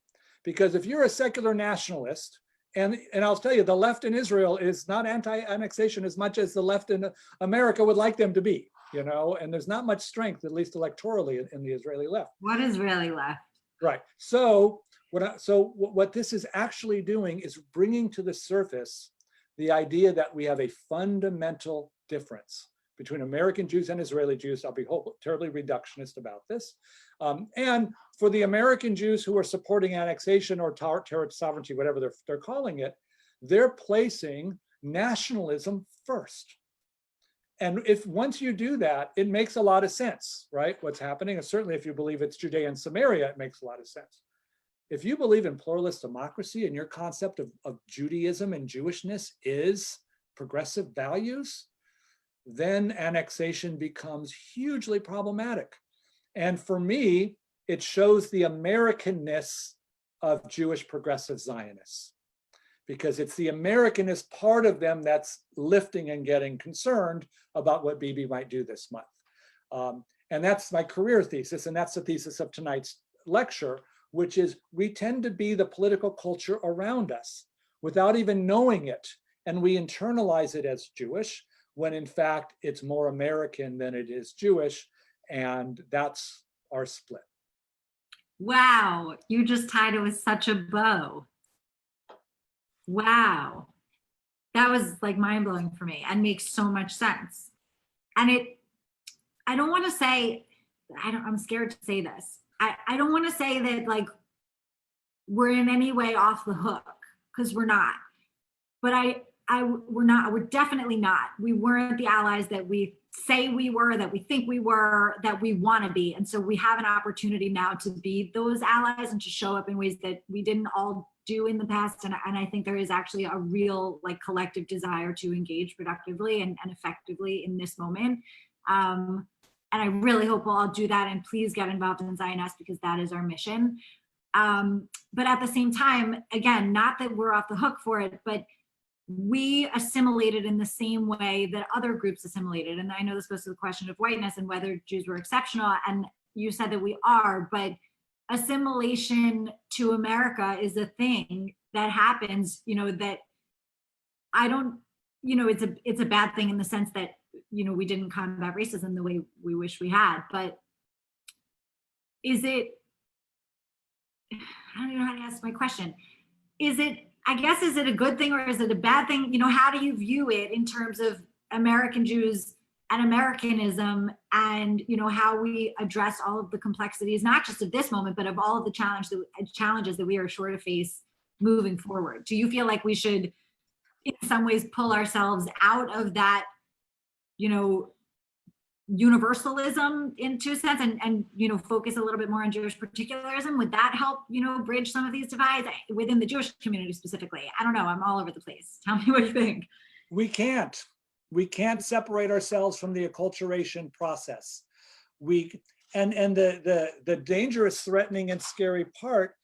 Because if you're a secular nationalist, and I'll tell you, the left in Israel is not anti-annexation as much as the left in America would like them to be, and there's not much strength, at least electorally, in the Israeli left. What is Israeli left? Right. So what this is actually doing is bringing to the surface the idea that we have a fundamental difference between American Jews and Israeli Jews. I'll be terribly reductionist about this. And for the American Jews who are supporting annexation or territorial sovereignty, whatever they're calling it, they're placing nationalism first. And once you do that, it makes a lot of sense, right? What's happening, and certainly if you believe it's Judea and Samaria, it makes a lot of sense. If you believe in pluralist democracy and your concept of Judaism and Jewishness is progressive values, then annexation becomes hugely problematic. And for me, it shows the Americanness of Jewish progressive Zionists, because it's the Americanist part of them that's lifting and getting concerned about what Bibi might do this month. And that's my career thesis, and that's the thesis of tonight's lecture, which is we tend to be the political culture around us without even knowing it, and we internalize it as Jewish, when in fact it's more American than it is Jewish. And that's our split. Wow, you just tied it with such a bow. Wow. That was like mind blowing for me and makes so much sense. And I don't want to say, I'm scared to say this. I don't want to say that like we're in any way off the hook, because we're not. But we're definitely not. We weren't the allies that we say we were, that we think we were, that we want to be. And so we have an opportunity now to be those allies and to show up in ways that we didn't all do in the past. And I think there is actually a real like collective desire to engage productively and effectively in this moment. And I really hope we'll all do that, and please get involved in Zioness, because that is our mission. But at the same time, again, not that we're off the hook for it, but we assimilated in the same way that other groups assimilated. And I know this goes to the question of whiteness and whether Jews were exceptional. And you said that we are, but assimilation to America is a thing that happens, that I don't, it's a bad thing in the sense that, we didn't combat racism the way we wish we had, but is it, I don't know how to ask my question. Is it a good thing or is it a bad thing? How do you view it in terms of American Jews and Americanism, and how we address all of the complexities, not just of this moment, but of all of the challenges that we are sure to face moving forward? Do you feel like we should, in some ways, pull ourselves out of that, universalism into a sense, and focus a little bit more on Jewish particularism? Would that help bridge some of these divides within the Jewish community specifically? I don't know, I'm all over the place. Tell me what you think. We can't separate ourselves from the acculturation process. And the dangerous, threatening, and scary part,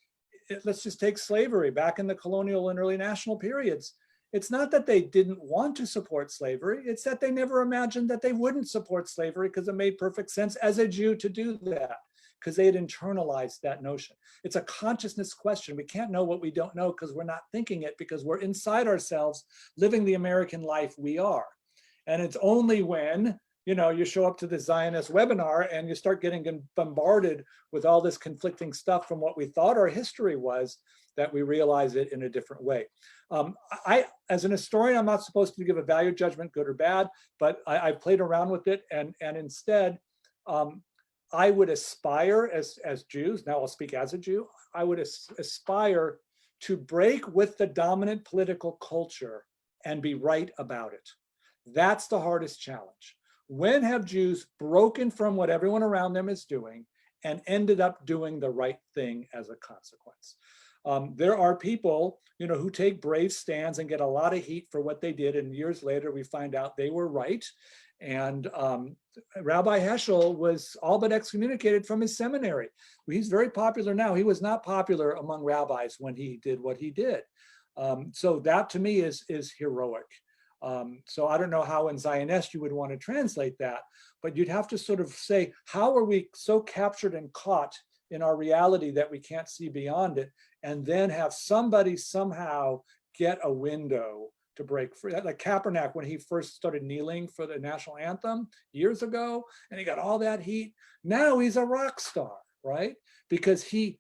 let's just take slavery back in the colonial and early national periods. It's not that they didn't want to support slavery, it's that they never imagined that they wouldn't support slavery, because it made perfect sense as a Jew to do that, because they had internalized that notion. It's a consciousness question. We can't know what we don't know because we're not thinking it, because we're inside ourselves living the American life we are. And it's only when you show up to the Zionist webinar and you start getting bombarded with all this conflicting stuff from what we thought our history was, that we realize it in a different way. As an historian, I'm not supposed to give a value judgment, good or bad, but I played around with it, and instead, I would aspire as Jews, now I'll speak as a Jew, I would aspire to break with the dominant political culture and be right about it. That's the hardest challenge. When have Jews broken from what everyone around them is doing and ended up doing the right thing as a consequence? There are people, who take brave stands and get a lot of heat for what they did, and years later we find out they were right. And Rabbi Heschel was all but excommunicated from his seminary. He's very popular now. He was not popular among rabbis when he did what he did. So that to me is heroic. So I don't know how in Zionist you would want to translate that, but you'd have to sort of say, how are we so captured and caught in our reality that we can't see beyond it, and then have somebody somehow get a window to break free? Like Kaepernick, when he first started kneeling for the national anthem years ago, and he got all that heat. Now he's a rock star, right? Because he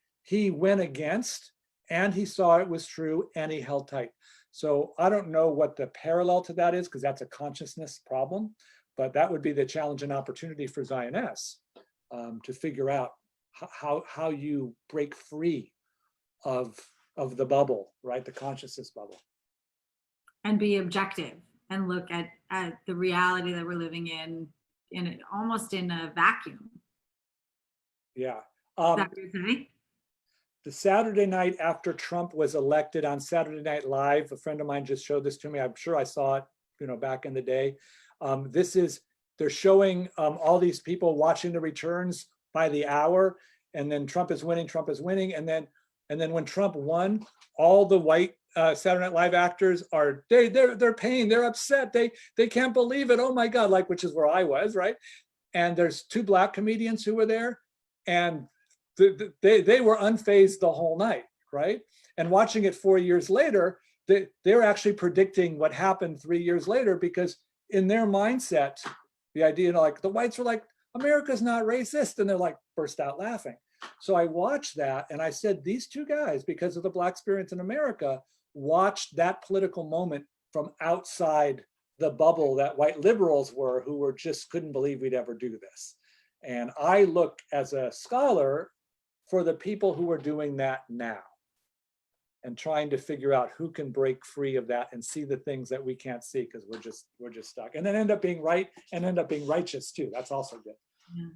went against, and he saw it was true, and he held tight. So I don't know what the parallel to that is, because that's a consciousness problem, but that would be the challenge and opportunity for Zionists to figure out how you break free of the bubble, right? The consciousness bubble. And be objective and look at the reality that we're living in almost in a vacuum. Yeah. Is that what you're saying? The Saturday night after Trump was elected on Saturday Night Live, a friend of mine just showed this to me. I'm sure I saw it, back in the day. They're showing all these people watching the returns by the hour, and then Trump is winning, and then when Trump won, all the white Saturday Night Live actors are they're pained, they're upset, they can't believe it. Oh my God, which is where I was, right? And there's two Black comedians who were there, and they were unfazed the whole night, right? And watching it 4 years later, they're actually predicting what happened 3 years later, because in their mindset, the idea, the whites were like, America's not racist. And they're like, burst out laughing. So I watched that and I said, these two guys, because of the Black experience in America, watched that political moment from outside the bubble that white liberals were, who were just couldn't believe we'd ever do this. And I look as a scholar for the people who are doing that now and trying to figure out who can break free of that and see the things that we can't see because we're just stuck, and then end up being right and end up being righteous too. That's also good. Yeah.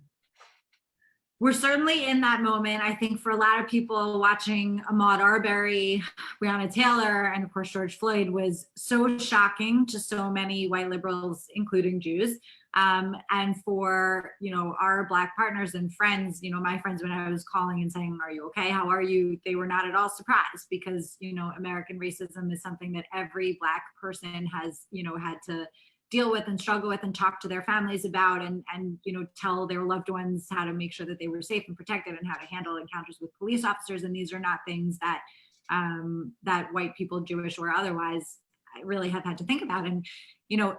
We're certainly in that moment. I think for a lot of people watching Ahmaud Arbery, Breonna Taylor, and of course George Floyd was so shocking to so many white liberals, including Jews. And for, you know, our Black partners and friends, you know, my friends, when I was calling and saying, are you okay? How are you? They were not at all surprised because, you know, American racism is something that every Black person has, you know, had to deal with and struggle with and talk to their families about and you know, tell their loved ones how to make sure that they were safe and protected and how to handle encounters with police officers. And these are not things that that white people, Jewish or otherwise, really have had to think about. And, you know,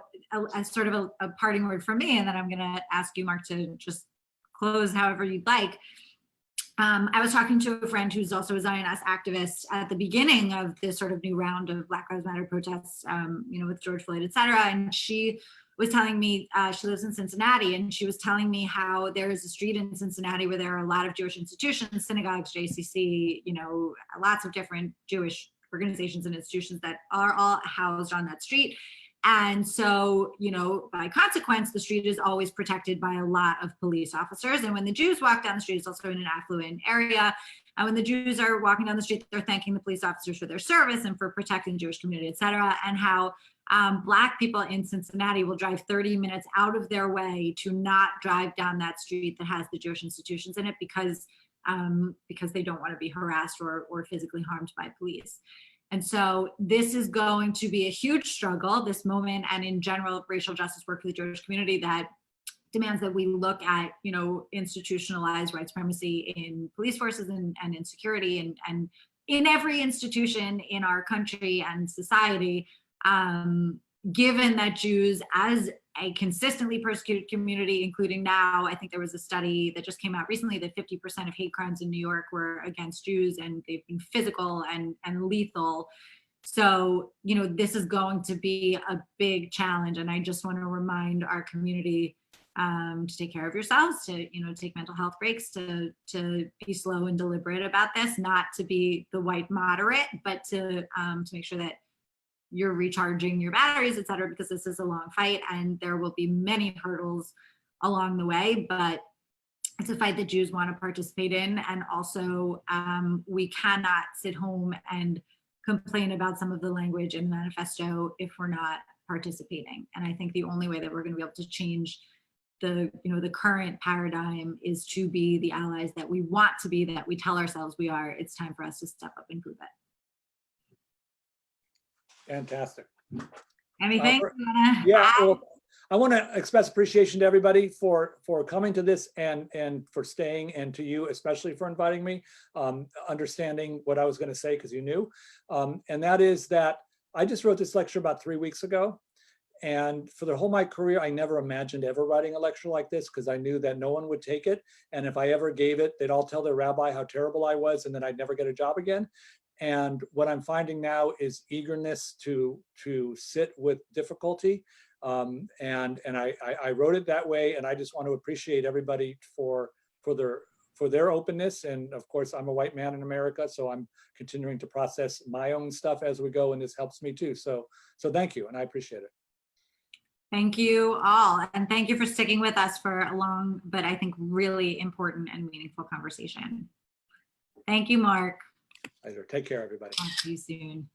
as sort of a parting word from me, and then I'm gonna ask you, Marc, to just close however you'd like. I was talking to a friend who's also a Zionist activist at the beginning of this sort of new round of Black Lives Matter protests, you know, with George Floyd, et cetera. And she was telling me, she lives in Cincinnati, and she was telling me how there is a street in Cincinnati where there are a lot of Jewish institutions, synagogues, JCC, you know, lots of different Jewish organizations and institutions that are all housed on that street. And so, you know, by consequence, the street is always protected by a lot of police officers. And when the Jews walk down the street, it's also in an affluent area. And when the Jews are walking down the street, they're thanking the police officers for their service and for protecting the Jewish community, et cetera. And how Black people in Cincinnati will drive 30 minutes out of their way to not drive down that street that has the Jewish institutions in it because they don't want to be harassed or physically harmed by police. And so this is going to be a huge struggle, this moment, and in general, racial justice work for the Jewish community that demands that we look at, you know, institutionalized white supremacy in police forces and in security and in every institution in our country and society, given that Jews, as a consistently persecuted community, including now, I think there was a study that just came out recently that 50% of hate crimes in New York were against Jews, and they've been physical and lethal. So, you know, this is going to be a big challenge. And I just want to remind our community to take care of yourselves, to, you know, take mental health breaks, to be slow and deliberate about this, not to be the white moderate, but to make sure that you're recharging your batteries, et cetera, because this is a long fight and there will be many hurdles along the way, but it's a fight that Jews want to participate in. And also we cannot sit home and complain about some of the language in the manifesto if we're not participating. And I think the only way that we're going to be able to change the, you know, the current paradigm is to be the allies that we want to be, that we tell ourselves we are. It's time for us to step up and prove it. Fantastic. Anything? Yeah, well, I want to express appreciation to everybody for coming to this and for staying, and to you especially for inviting me, understanding what I was going to say because you knew. And that is that I just wrote this lecture about 3 weeks ago. And for the whole of my career, I never imagined ever writing a lecture like this because I knew that no one would take it. And if I ever gave it, they'd all tell their rabbi how terrible I was and then I'd never get a job again. And what I'm finding now is eagerness to sit with difficulty. And I wrote it that way. And I just want to appreciate everybody for their openness. And of course, I'm a white man in America, so I'm continuing to process my own stuff as we go. And this helps me too. So thank you. And I appreciate it. Thank you all. And thank you for sticking with us for a long, but I think really important and meaningful conversation. Thank you, Marc. Take care, everybody. Talk to you soon.